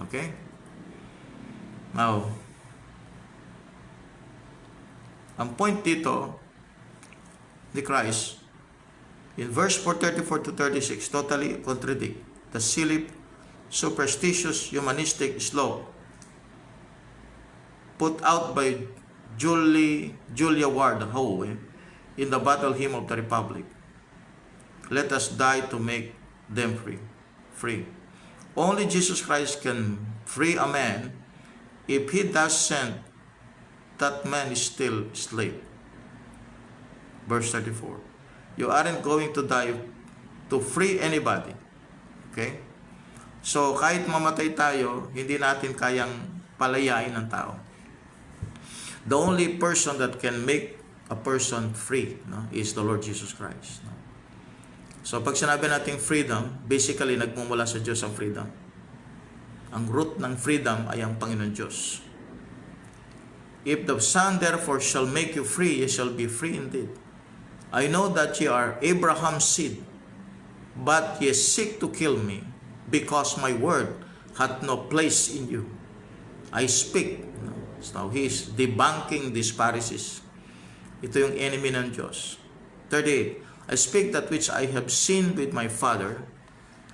Okay? Now, ang point dito ni Christ, in verse 434 to 36, totally contradict the silly, superstitious, humanistic slope put out by Julia Ward Howe in the Battle Hymn of the Republic. Let us die to make them free. Only Jesus Christ can free a man. If he doesn't, that man is still slave. Verse 34. You aren't going to die to free anybody. Okay? So, kahit mamatay tayo, hindi natin kayang palayain ng tao. The only person that can make a person free, no, is the Lord Jesus Christ. No? So, pag sinabi nating freedom, basically, nagmumula sa Diyos ang freedom. Ang root ng freedom ay ang Panginoon Diyos. If the Son therefore shall make you free, ye shall be free indeed. I know that ye are Abraham's seed, but ye seek to kill me, because my word hath no place in you. I speak. So, he is debunking these Pharisees. Ito yung enemy ng Diyos. 38. I speak that which I have seen with my father,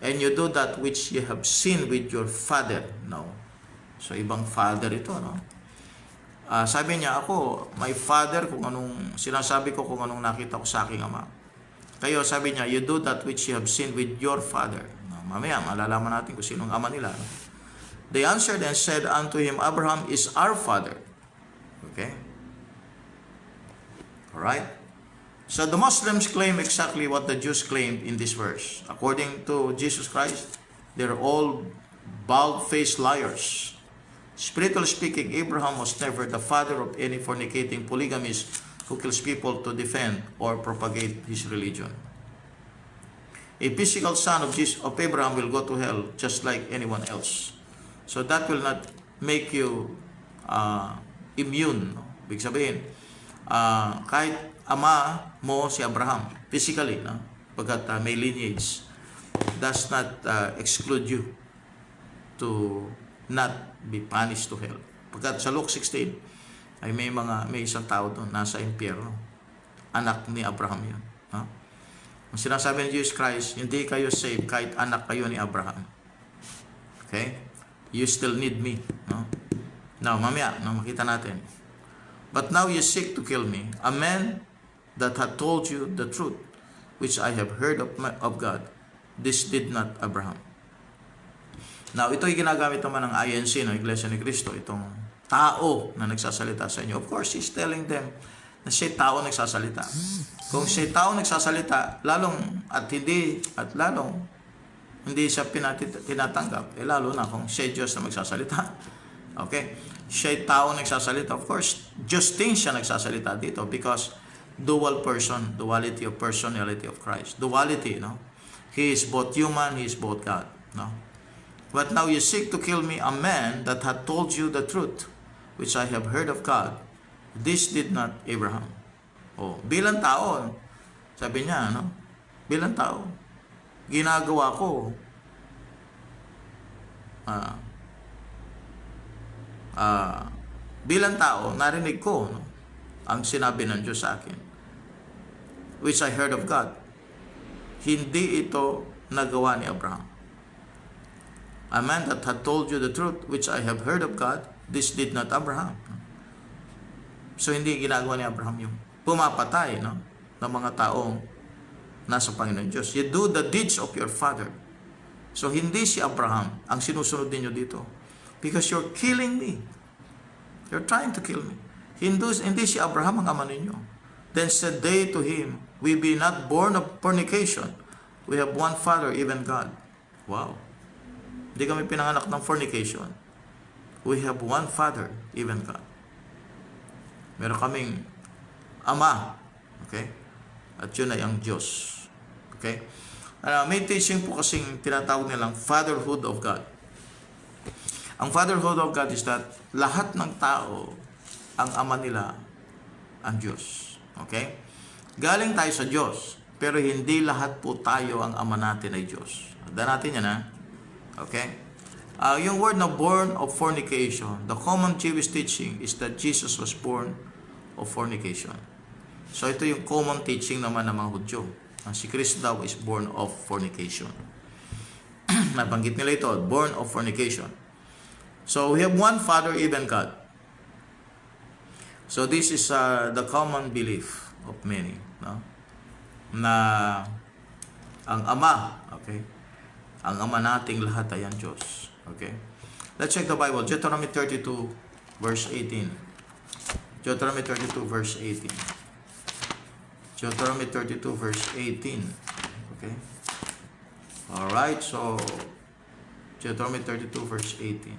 and you do that which you have seen with your father. No. So, ibang father ito, no? Sabi niya, ako, my father, kung anong, sinasabi ko kung anong nakita ko sa aking ama. Kayo, sabi niya, you do that which you have seen with your father. No, mamaya, malalaman natin kung sinong ama nila. No? They answered and said unto him, Abraham is our father. Okay? Alright? So the Muslims claim exactly what the Jews claimed in this verse. According to Jesus Christ, they're all bald-faced liars. Spiritually speaking, Abraham was never the father of any fornicating polygamist who kills people to defend or propagate his religion. A physical son of Abraham will go to hell just like anyone else. So that will not make you immune. Ibig sabihin, kahit ama mo si Abraham, physically, no? Pagkat may lineage, does not exclude you to not be punished to hell. Pagkat sa Luke 16, ay may isang tao doon, nasa impyerno. Anak ni Abraham yun. No? Ang sinasabi ni Jesus Christ, hindi kayo saved kahit anak kayo ni Abraham. Okay? You still need me. No? Now, mamaya, no, makita natin. But now you seek to kill me, a man that had told you the truth, which I have heard of God. This did not Abraham. Now, ito ay ginagamit naman ng INC, no, Iglesia ni Cristo, itong tao na nagsasalita sa inyo. Of course, he's telling them na siya tao nagsasalita. Kung siya tao nagsasalita, lalong hindi siya tinatanggap, lalo na kung siya Diyos na magsasalita. Okay? Siya tao nagsasalita. Of course, Justin siya nagsasalita dito because dual person, duality of personality of Christ. Duality, no? He is both human, he is both God, no? But now you seek to kill me, a man that had told you the truth, which I have heard of God. This did not Abraham. Oh, bilang tao, sabi niya, no? Bilang tao, ginagawa ko, bilang tao, narinig ko, no, ang sinabi ng Diyos sa akin, which I heard of God. Hindi ito nagawa ni Abraham. A man that had told you the truth, which I have heard of God, this did not Abraham. So, hindi ginagawa ni Abraham yung pumapatay, no, ng mga taong nasa Panginoon Diyos. You do the deeds of your father. So, hindi si Abraham ang sinusunod ninyo dito. Because you're killing me. You're trying to kill me. Hindi si Abraham ang ama ninyo. Then said they to him, we be not born of fornication. We have one father, even God. Wow. Hindi kami pinanganak ng fornication. We have one Father, even God. Meron kaming Ama. Okay? At yun ay ang Diyos. Okay? May teaching po kasing tinatawag nilang fatherhood of God. Ang fatherhood of God is that lahat ng tao, ang ama nila, ang Diyos. Okay? Galing tayo sa Diyos, pero hindi lahat po tayo ang ama natin ay Diyos. Tandaan natin yan, ha? Okay? Yung word na born of fornication, the common Jewish teaching is that Jesus was born of fornication. So ito yung common teaching naman ng mga Hudyo. Si Kristo daw is born of fornication. Nabanggit nila ito, born of fornication. So we have one Father, even God. So this is the common belief of many, no? Na ang Ama, okay? Ang ama nating lahat ay ang Diyos. Okay? Let's check the Bible. Deuteronomy 32, verse 18. Deuteronomy 32, verse 18. Deuteronomy 32, verse 18. Okay? Alright, so Deuteronomy 32, verse 18.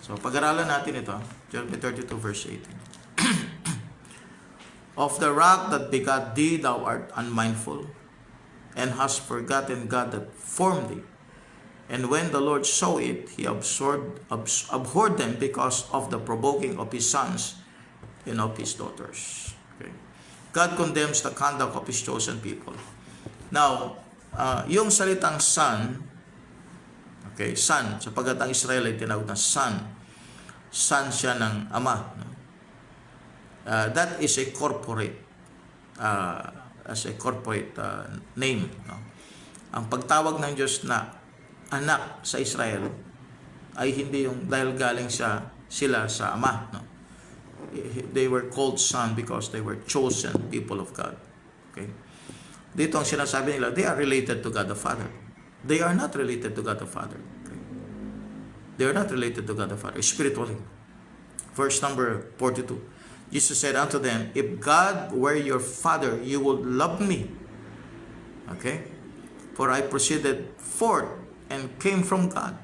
So, pag-aralan natin ito. Deuteronomy 32, verse 18. Of the rock that begat thee, thou art unmindful, and hast forgotten God that formed thee. And when the Lord saw it, he abhorred them because of the provoking of his sons and of his daughters. Okay. God condemns the conduct of his chosen people. Now, yung salitang son, okay, son, sapagkat ang Israel ay tinawag na son siya ng ama. No? That is a corporate name. No? Ang pagtawag ng Diyos na anak sa Israel ay hindi yung dahil galing sila sa ama. No? They were called son because they were chosen people of God. Okay? Dito ang sinasabi nila, they are related to God the Father. They are not related to God the Father. Okay? They are not related to God the Father spiritually. Verse number 42. Jesus said unto them, if God were your Father, you would love me. Okay? For I proceeded forth and came from God.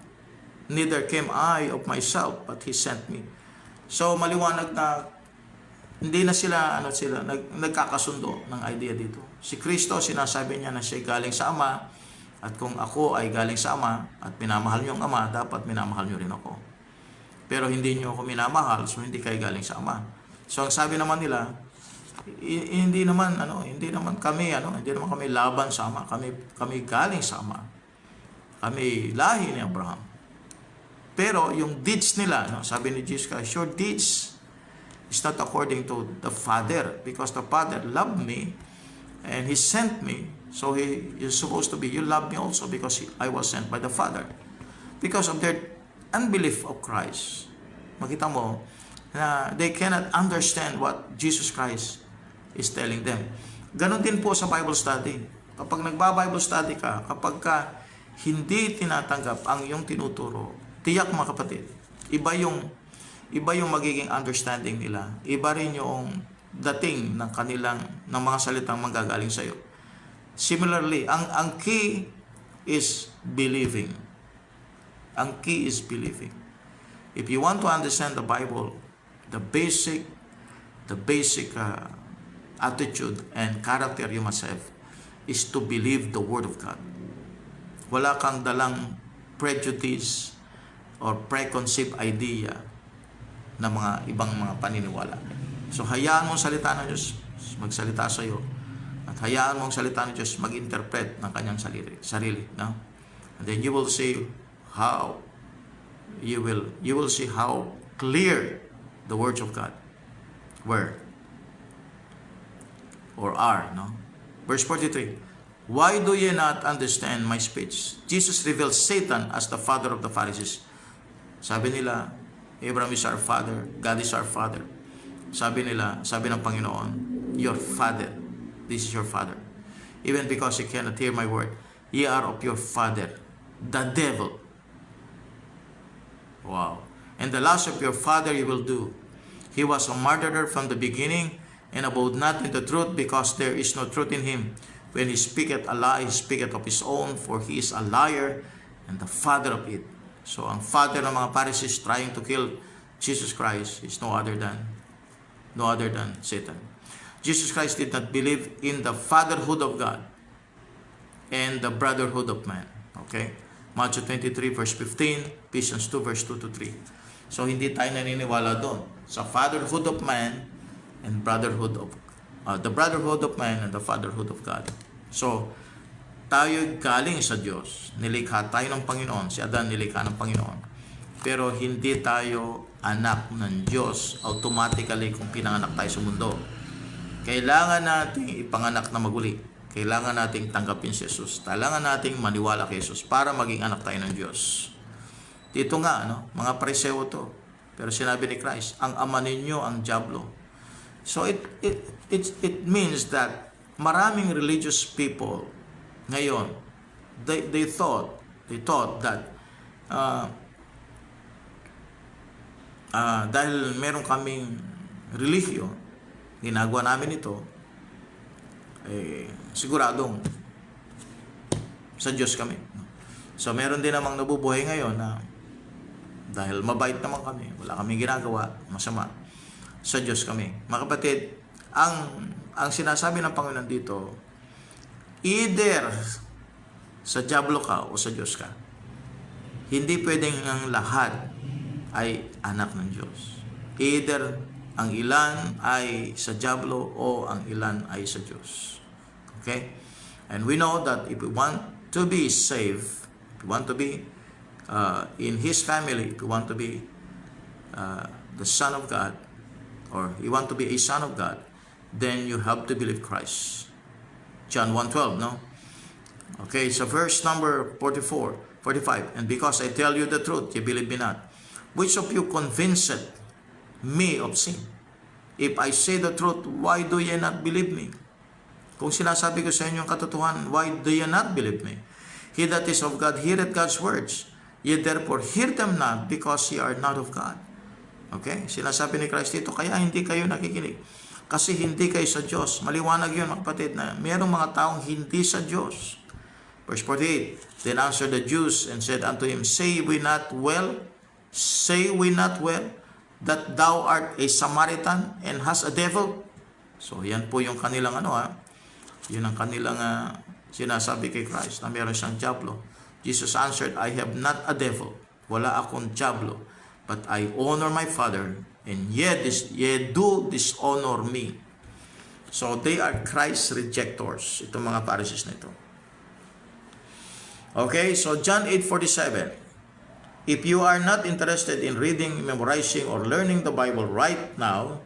Neither came I of myself, but He sent me. So, maliwanag na hindi na sila, nagkakasundo ng idea dito. Si Kristo, sinasabi niya na siya galing sa Ama, at kung ako ay galing sa Ama, at minamahal niyo ang Ama, dapat minamahal niyo rin ako. Pero hindi niyo ako minamahal, so hindi kayo galing sa Ama. So ang sabi naman nila, hindi naman kami laban sa Ama, kami galing sa Ama. Kami lahi ni Abraham. Pero yung deeds nila, sabi ni Jesus Christ, your deeds is not according to the Father, because the Father loved me And He sent me. So He is supposed to be, you love me also because I was sent by the Father. Because of their unbelief of Christ. Makita mo na they cannot understand what Jesus Christ is telling them. Ganon din po sa Bible study. Kapag nagba-Bible study ka, kapag ka hindi tinatanggap ang iyong tinuturo, tiyak mga kapatid, iba yung magiging understanding nila. Iba rin yung dating ng mga salitang manggagaling sa iyo. Similarly, ang key is believing. Ang key is believing. If you want to understand the Bible, the basic attitude and character you must have is to believe the Word of God. Wala kang dalang prejudice or preconceived idea na mga ibang mga paniniwala. So hayaan mong salita ng Diyos magsalita sa iyo, at hayaan mong salita ng Diyos mag-interpret ng kanyang sarili, no? And then you will see how you will see how clear the words of God were or are, no? Verse 43. Why do ye not understand my speech? Jesus reveals Satan as the father of the Pharisees. Sabi nila, Abraham is our father, God is our father. Sabi ng Panginoon, your father, this is your father. Even because you cannot hear my word, ye are of your father, the devil. Wow. And the lust of your father you will do. He was a murderer from the beginning, and abode not in the truth, because there is no truth in him. When he speaketh a lie, he speaketh of his own, for he is a liar and the father of it. So ang father ng mga Pharisees trying to kill Jesus Christ is no other than Satan. Jesus Christ did not believe in the fatherhood of God and the brotherhood of man. Okay? Matthew 23 verse 15, Ephesians 2 verse 2 to 3. So hindi tayo naniniwala doon sa fatherhood of man and brotherhood of the brotherhood of man and the fatherhood of God. So tayo galing sa Diyos, nilikha tayo ng Panginoon, si Adan nilikha ng Panginoon. Pero hindi tayo anak ng Diyos automatically kung pinanganak tayo sa mundo. Kailangan nating ipanganak na maguli. Kailangan nating tanggapin si Jesus. Kailangan nating maniwala kay Jesus para maging anak tayo ng Diyos. Dito nga, mga Pariseo to. Pero sinabi ni Christ, ang ama ninyo ang diablo. So it means that maraming religious people ngayon, they thought that dahil meron kaming relihiyon, ginagawa namin ito, siguradong sa Diyos kami. So meron din namang nabubuhay ngayon na dahil mabait naman kami, wala kaming ginagawa masama, sa Diyos kami. Mga kapatid, ang sinasabi ng Panginoon dito, either sa diablo ka o sa Diyos ka. Hindi pwedeng ang lahat ay anak ng Diyos. Either ang ilan ay sa diablo o ang ilan ay sa Diyos. Okay? And we know that if we want to be saved, if we want to be in His family, if we want to be the Son of God, or you want to be a son of God, then you have to believe Christ. John 1:12, no? Okay, so verse number 45. And because I tell you the truth, you believe me not. Which of you convinceth me of sin? If I say the truth, why do ye not believe me? Kung sinasabi ko sa inyo ang katotohanan, why do ye not believe me? He that is of God heareth God's words. Ye therefore hear them not, because ye are not of God. Okay? Sinasabi ni Christ dito, kaya hindi kayo nakikinig. Kasi hindi kayo sa Diyos. Maliwanag yun, mga kapatid, na mayroong mga taong hindi sa Diyos. Verse 48, Then answered the Jews and said unto him, Say we not well, that thou art a Samaritan and hast a devil? So, yan po yung kanilang yun ang kanilang sinasabi kay Christ, na mayroon siyang diablo. Jesus answered, I have not a devil. Wala akong diablo. But I honor my Father, and ye do dishonor me. So they are Christ rejectors, itong mga Pharisees na ito. Okay, so John 8:47. If you are not interested in reading, memorizing, or learning the Bible right now,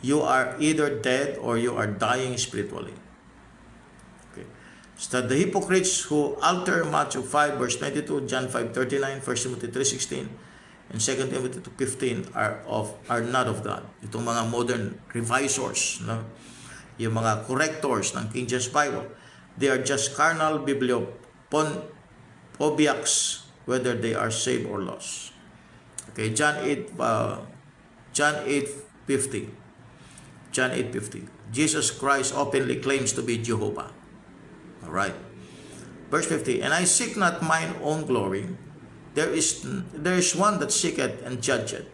you are either dead or you are dying spiritually. That the hypocrites who alter Matthew 5 verse 22, John 5:39, 1 Timothy 3:16, and 2 Timothy 2:15 are not of God. Itong mga modern revisors, no? Yung mga correctors ng King James Bible, they are just carnal bibliophoniacs, whether they are saved or lost. Okay, John 8:50. John 8:50. Jesus Christ openly claims to be Jehovah. All right. Verse 50. And I seek not mine own glory. There is one that seeketh and judgeth.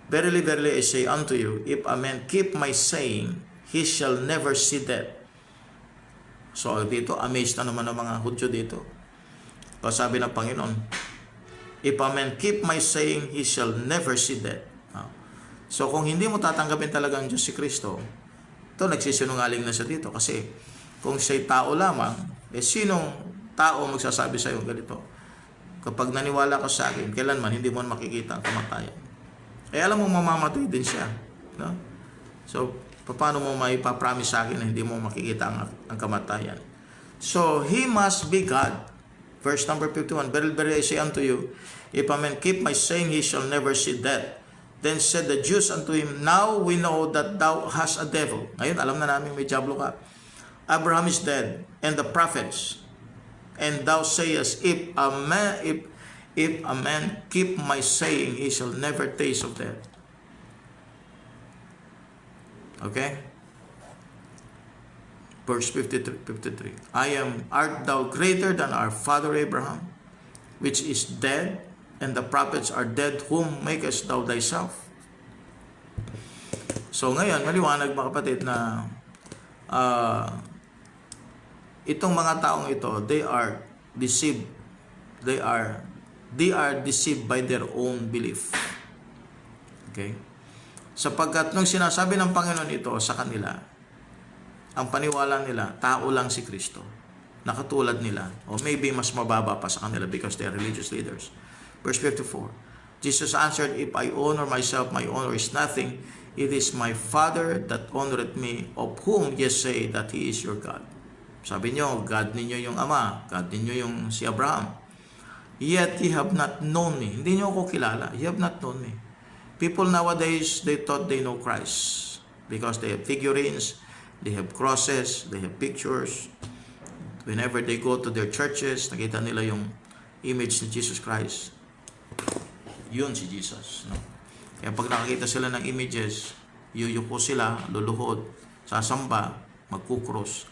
Verily, verily, I say unto you, if a man keep my saying, he shall never see death. So dito, amazed na naman ang mga Hudyo dito. Kasi sabi ng Panginoon, if a man keep my saying, he shall never see death. So kung hindi mo tatanggapin talaga ang Diyos si Kristo, ito nagsisinungaling na siya dito. Kasi kung siya'y tao lamang, sinong tao magsasabi sa iyo ganito? Kapag naniwala ka sa akin, kailanman hindi mo makikita ang kamatayan. Alam mo, mamamatay din siya. No? So, paano mo maipapromise sa akin na hindi mo makikita ang kamatayan? So, he must be God. Verse number 51, Verily, verily, I say unto you, if a man keep my saying, he shall never see death. Then said the Jews unto him, Now we know that thou hast a devil. Ngayon, alam na namin may diablo ka. Abraham is dead, and the prophets. And thou sayest, if a man keep my saying, he shall never taste of death. Okay? Verse 53. Art thou greater than our father Abraham, which is dead, and the prophets are dead, whom makest thou thyself? So ngayon, maliwanag mga kapatid na itong mga taong ito, they are deceived. They are deceived by their own belief. Okay? Sapagkat nung sinasabi ng Panginoon ito sa kanila, ang paniwala nila, tao lang si Kristo. Nakatulad nila. O maybe mas mababa pa sa kanila because they are religious leaders. Verse 54. Jesus answered, If I honor myself, my honor is nothing. It is my Father that honoreth me, of whom ye say that He is your God. Sabi nyo, God ninyo yung Ama, God ninyo yung si Abraham. Yet ye have not known me. Hindi nyo ako kilala. You have not known me. People nowadays, they thought they know Christ because they have figurines, they have crosses, they have pictures. Whenever they go to their churches, nakita nila yung image ni Jesus Christ. Yun si Jesus. No? Kaya pag nakakita sila ng images, yuyuko sila, luluhod, sasamba, magkukrus.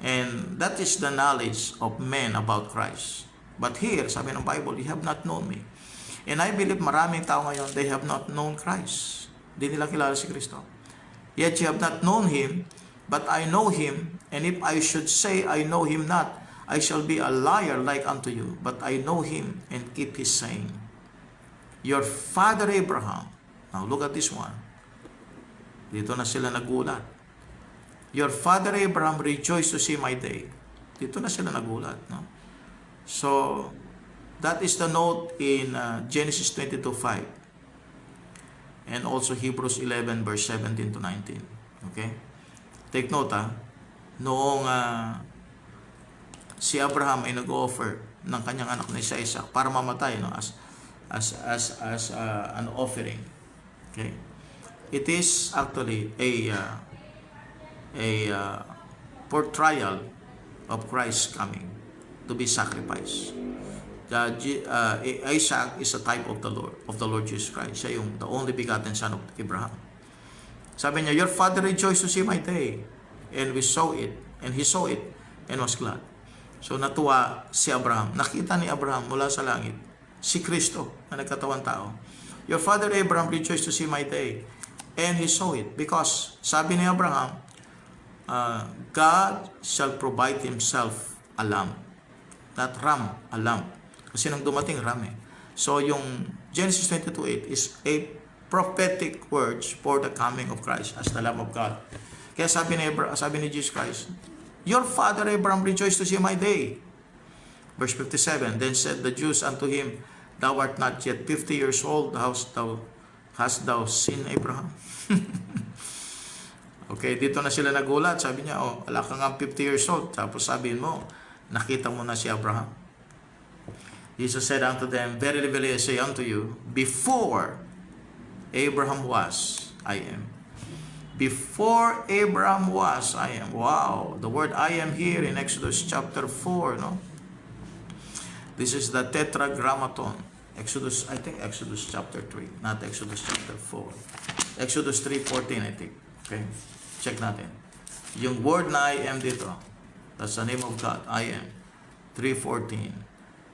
And that is the knowledge of men about Christ. But here, sabi ng Bible, you have not known me. And I believe maraming tao ngayon, they have not known Christ. Hindi nila kilala si Kristo. Yet you have not known Him, but I know Him. And if I should say I know Him not, I shall be a liar like unto you. But I know Him and keep His saying. Your father Abraham, now look at this one. Dito na sila nagulat. Your father Abraham rejoiced to see my day. Dito na sila nagulat. No? So, that is the note in Genesis 22:5. And also Hebrews 11 verse 17 to 19. Okay? Take note noong si Abraham ay nag-offer ng kanyang anak na Isaac para mamatay, no, as an offering. Okay? It is actually a portrayal of Christ coming to be sacrificed. Isaac is a type of the Lord Jesus Christ. Siya yung the only begotten son of Abraham. Sabi niya, your father rejoiced to see my day, and we saw it, and he saw it, and was glad. So natuwa si Abraham. Nakita ni Abraham mula sa langit si Kristo na nagkatawang tao. Your father Abraham rejoiced to see my day, and he saw it, because sabi ni Abraham, God shall provide Himself a lamb. Not ram, a lamb. Kasi nang dumating ram eh. So yung Genesis 22:8 is a prophetic words for the coming of Christ as the Lamb of God. Kaya sabi ni Jesus Christ, your father Abraham rejoiced to see my day. Verse 57, then said the Jews unto him, thou art not yet 50 years old, hast thou seen Abraham? Okay, dito na sila nagulat. Sabi niya, oh, wala ka nga 50 years old. Tapos sabihin mo, nakita mo na si Abraham. Jesus said unto them, Verily, verily, I say unto you, before Abraham was, I am. Before Abraham was, I am. Wow, the word I am here in Exodus chapter 4, no? This is the tetragrammaton. Exodus, I think Exodus chapter 3, not Exodus chapter 4. Exodus 3:14, I think. Okay, check natin. Yung word na I am dito, that's the name of God, I am. 3:14.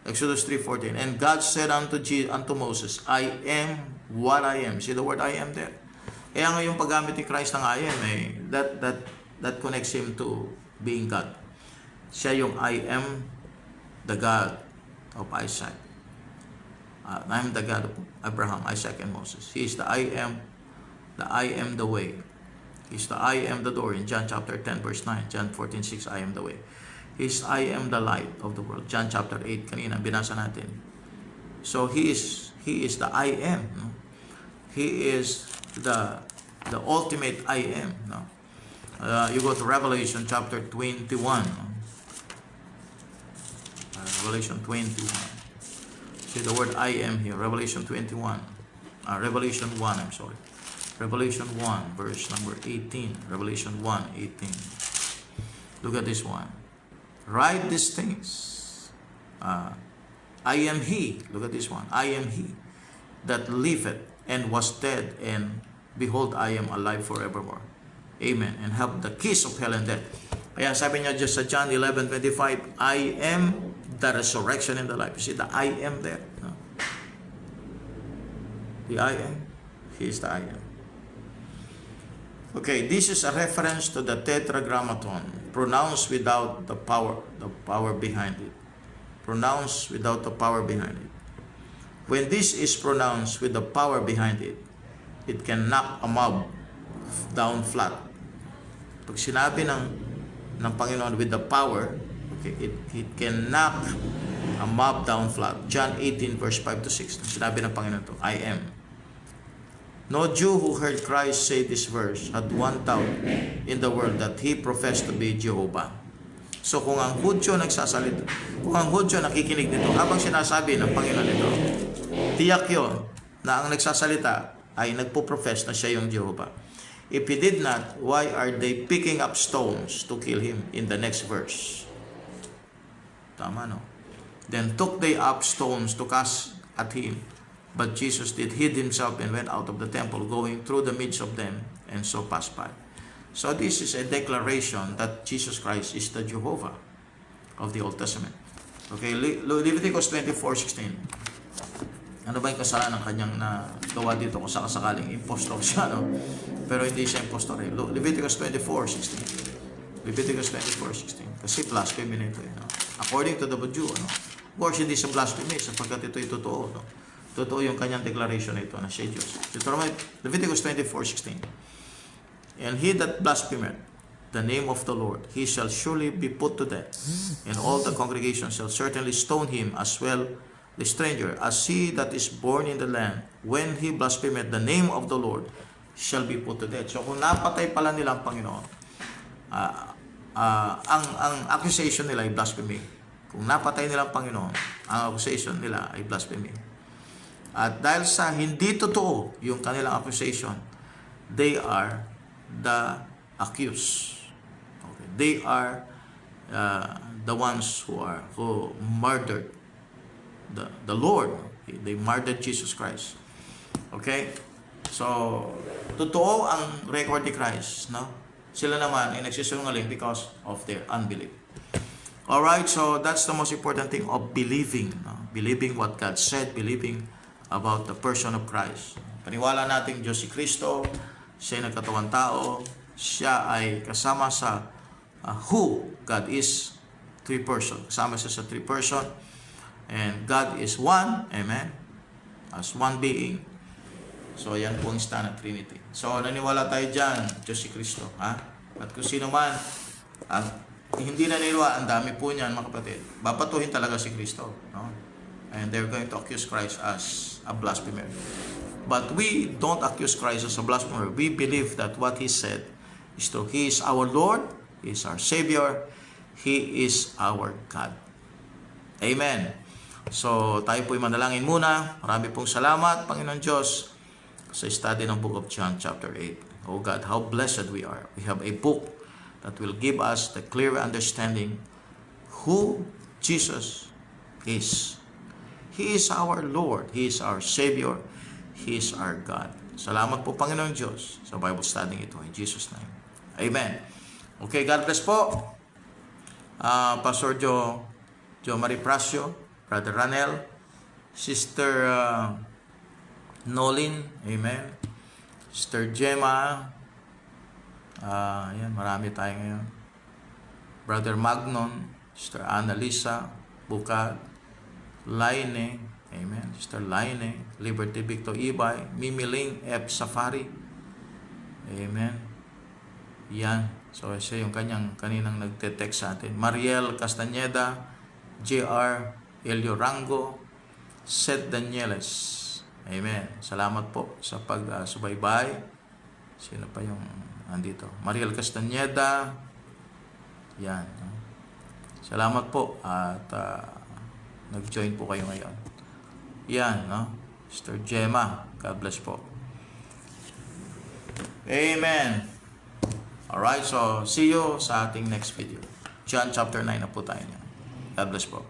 Exodus 3:14. And God said unto Moses, I am what I am. See the word I am there? Kaya nga yung paggamit ni Christ ng I am, that connects him to being God. Siya yung I am the God of Isaac. I am the God of Abraham, Isaac, and Moses. He is the I am the way. He's the I am the door in John chapter 10 verse 9. John 14:6, I am the way. He's I am the light of the world. John chapter 8, kanina binasa natin. So he is the I am. No? He is the ultimate I am. No? You go to Revelation chapter 21. No? Revelation 21. See the word I am here. Revelation 21. Revelation 1, I'm sorry. Revelation 1, verse number 18. Revelation 1:18. Look at this one. Write these things. I am he. Look at this one. I am he that liveth and was dead, and behold, I am alive forevermore. Amen. And have the keys of hell and death. Kaya sabi niya just sa John 11:25, I am the resurrection and the life. You see the I am there. No? The I am. He is the I am. Okay, this is a reference to the tetragrammaton, pronounced without the power behind it. Pronounced without the power behind it. When this is pronounced with the power behind it, it can knock a mob down flat. Pag sinabi ng Panginoon with the power, okay, it can knock a mob down flat. John 18 verse 5 to 6. Sinabi ng Panginoon to, I am. No Jew who heard Christ say this verse had one doubt in the world that he professed to be Jehovah. So kung ang Hudyo nagsasalita, kung ang Hudyo nakikinig nito habang sinasabi ng Panginoon nito, tiyak yun na ang nagsasalita ay nagpo-profess na siya yung Jehovah. If he did not, why are they picking up stones to kill him in the next verse? Tama, no? Then took they up stones to cast at him. But Jesus did hid himself and went out of the temple, going through the midst of them, and so passed by. So this is a declaration that Jesus Christ is the Jehovah of the Old Testament. Okay, Leviticus 24:16. Ano ba yung kasalanan ng kanyang gawa dito kung sakasakaling impostor siya, no? Pero hindi siya impostor eh. Leviticus 24:16. Leviticus 24:16. Kasi blasphemy na ito, no? According to the Jew, no? Of course, hindi siya blasphemy sapagkat ito ay totoo, no? Totoo yung kanyang declaration na ito na siya Diyos. Leviticus 24:16. And he that blasphemeth the name of the Lord, he shall surely be put to death. And all the congregation shall certainly stone him, as well the stranger, as he that is born in the land, when he blasphemeth the name of the Lord, shall be put to death. So kung napatay pala nila ang Panginoon, ang accusation nila ay blasphemy. Kung napatay nila ang Panginoon, ang accusation nila ay blasphemy. At dahil sa hindi totoo yung kanilang accusation, they are the accused. Okay. They are the ones who murdered the Lord. They murdered Jesus Christ. Okay? So, totoo ang record ni Christ, no? Sila naman ay nagsisinungaling because of their unbelief. Alright, so that's the most important thing of believing. No? Believing what God said, believing about the person of Christ. Paniwala natin Diyos si Kristo, siya ay nagkatawang tao, siya ay kasama sa who God is, 3 person. Kasama siya sa 3 person. And God is one, amen, as one being. So, yan po ang stand ng Trinity. So, naniwala tayo dyan, Diyos si Kristo. Ha? At kung sino man, hindi naniniwala, ang dami po niyan, mga kapatid. Babatuhin talaga si Kristo. No? And they're going to accuse Christ as a blasphemer. But we don't accuse Christ as a blasphemer. We believe that what He said is true. He is our Lord. He is our Savior. He is our God. Amen. So, tayo po'y manalangin muna. Marami pong salamat, Panginoon Diyos, sa study ng Book of John chapter 8. Oh God, how blessed we are. We have a book that will give us the clear understanding who Jesus is. He is our Lord. He is our Savior. He is our God. Salamat po, Panginoon Diyos, sa Bible study ito. In Jesus' name. Amen. Okay, God bless po. Pastor Jo Marie Pracio, Brother Ranel, Sister Nolin, amen. Sister Gemma, yan, marami tayo ngayon. Brother Magnon, Sister Annalisa, Bukad, Laine, amen. Sister Laine, Liberty Victor Ibay, Mimiling F. Safari, amen. Yan. So, siya yung kaninang nagte-text sa atin. Mariel Castañeda, J.R. Elio Rango, Seth Danieles. Amen. Salamat po sa pag-subaybay. Sino pa yung andito? Mariel Castañeda. Yan. Salamat po at nag-join po kayo ngayon. Yan, no? Sister Gemma. God bless po. Amen. Alright, so see you sa ating next video. John chapter 9 na po tayo niya. God bless po.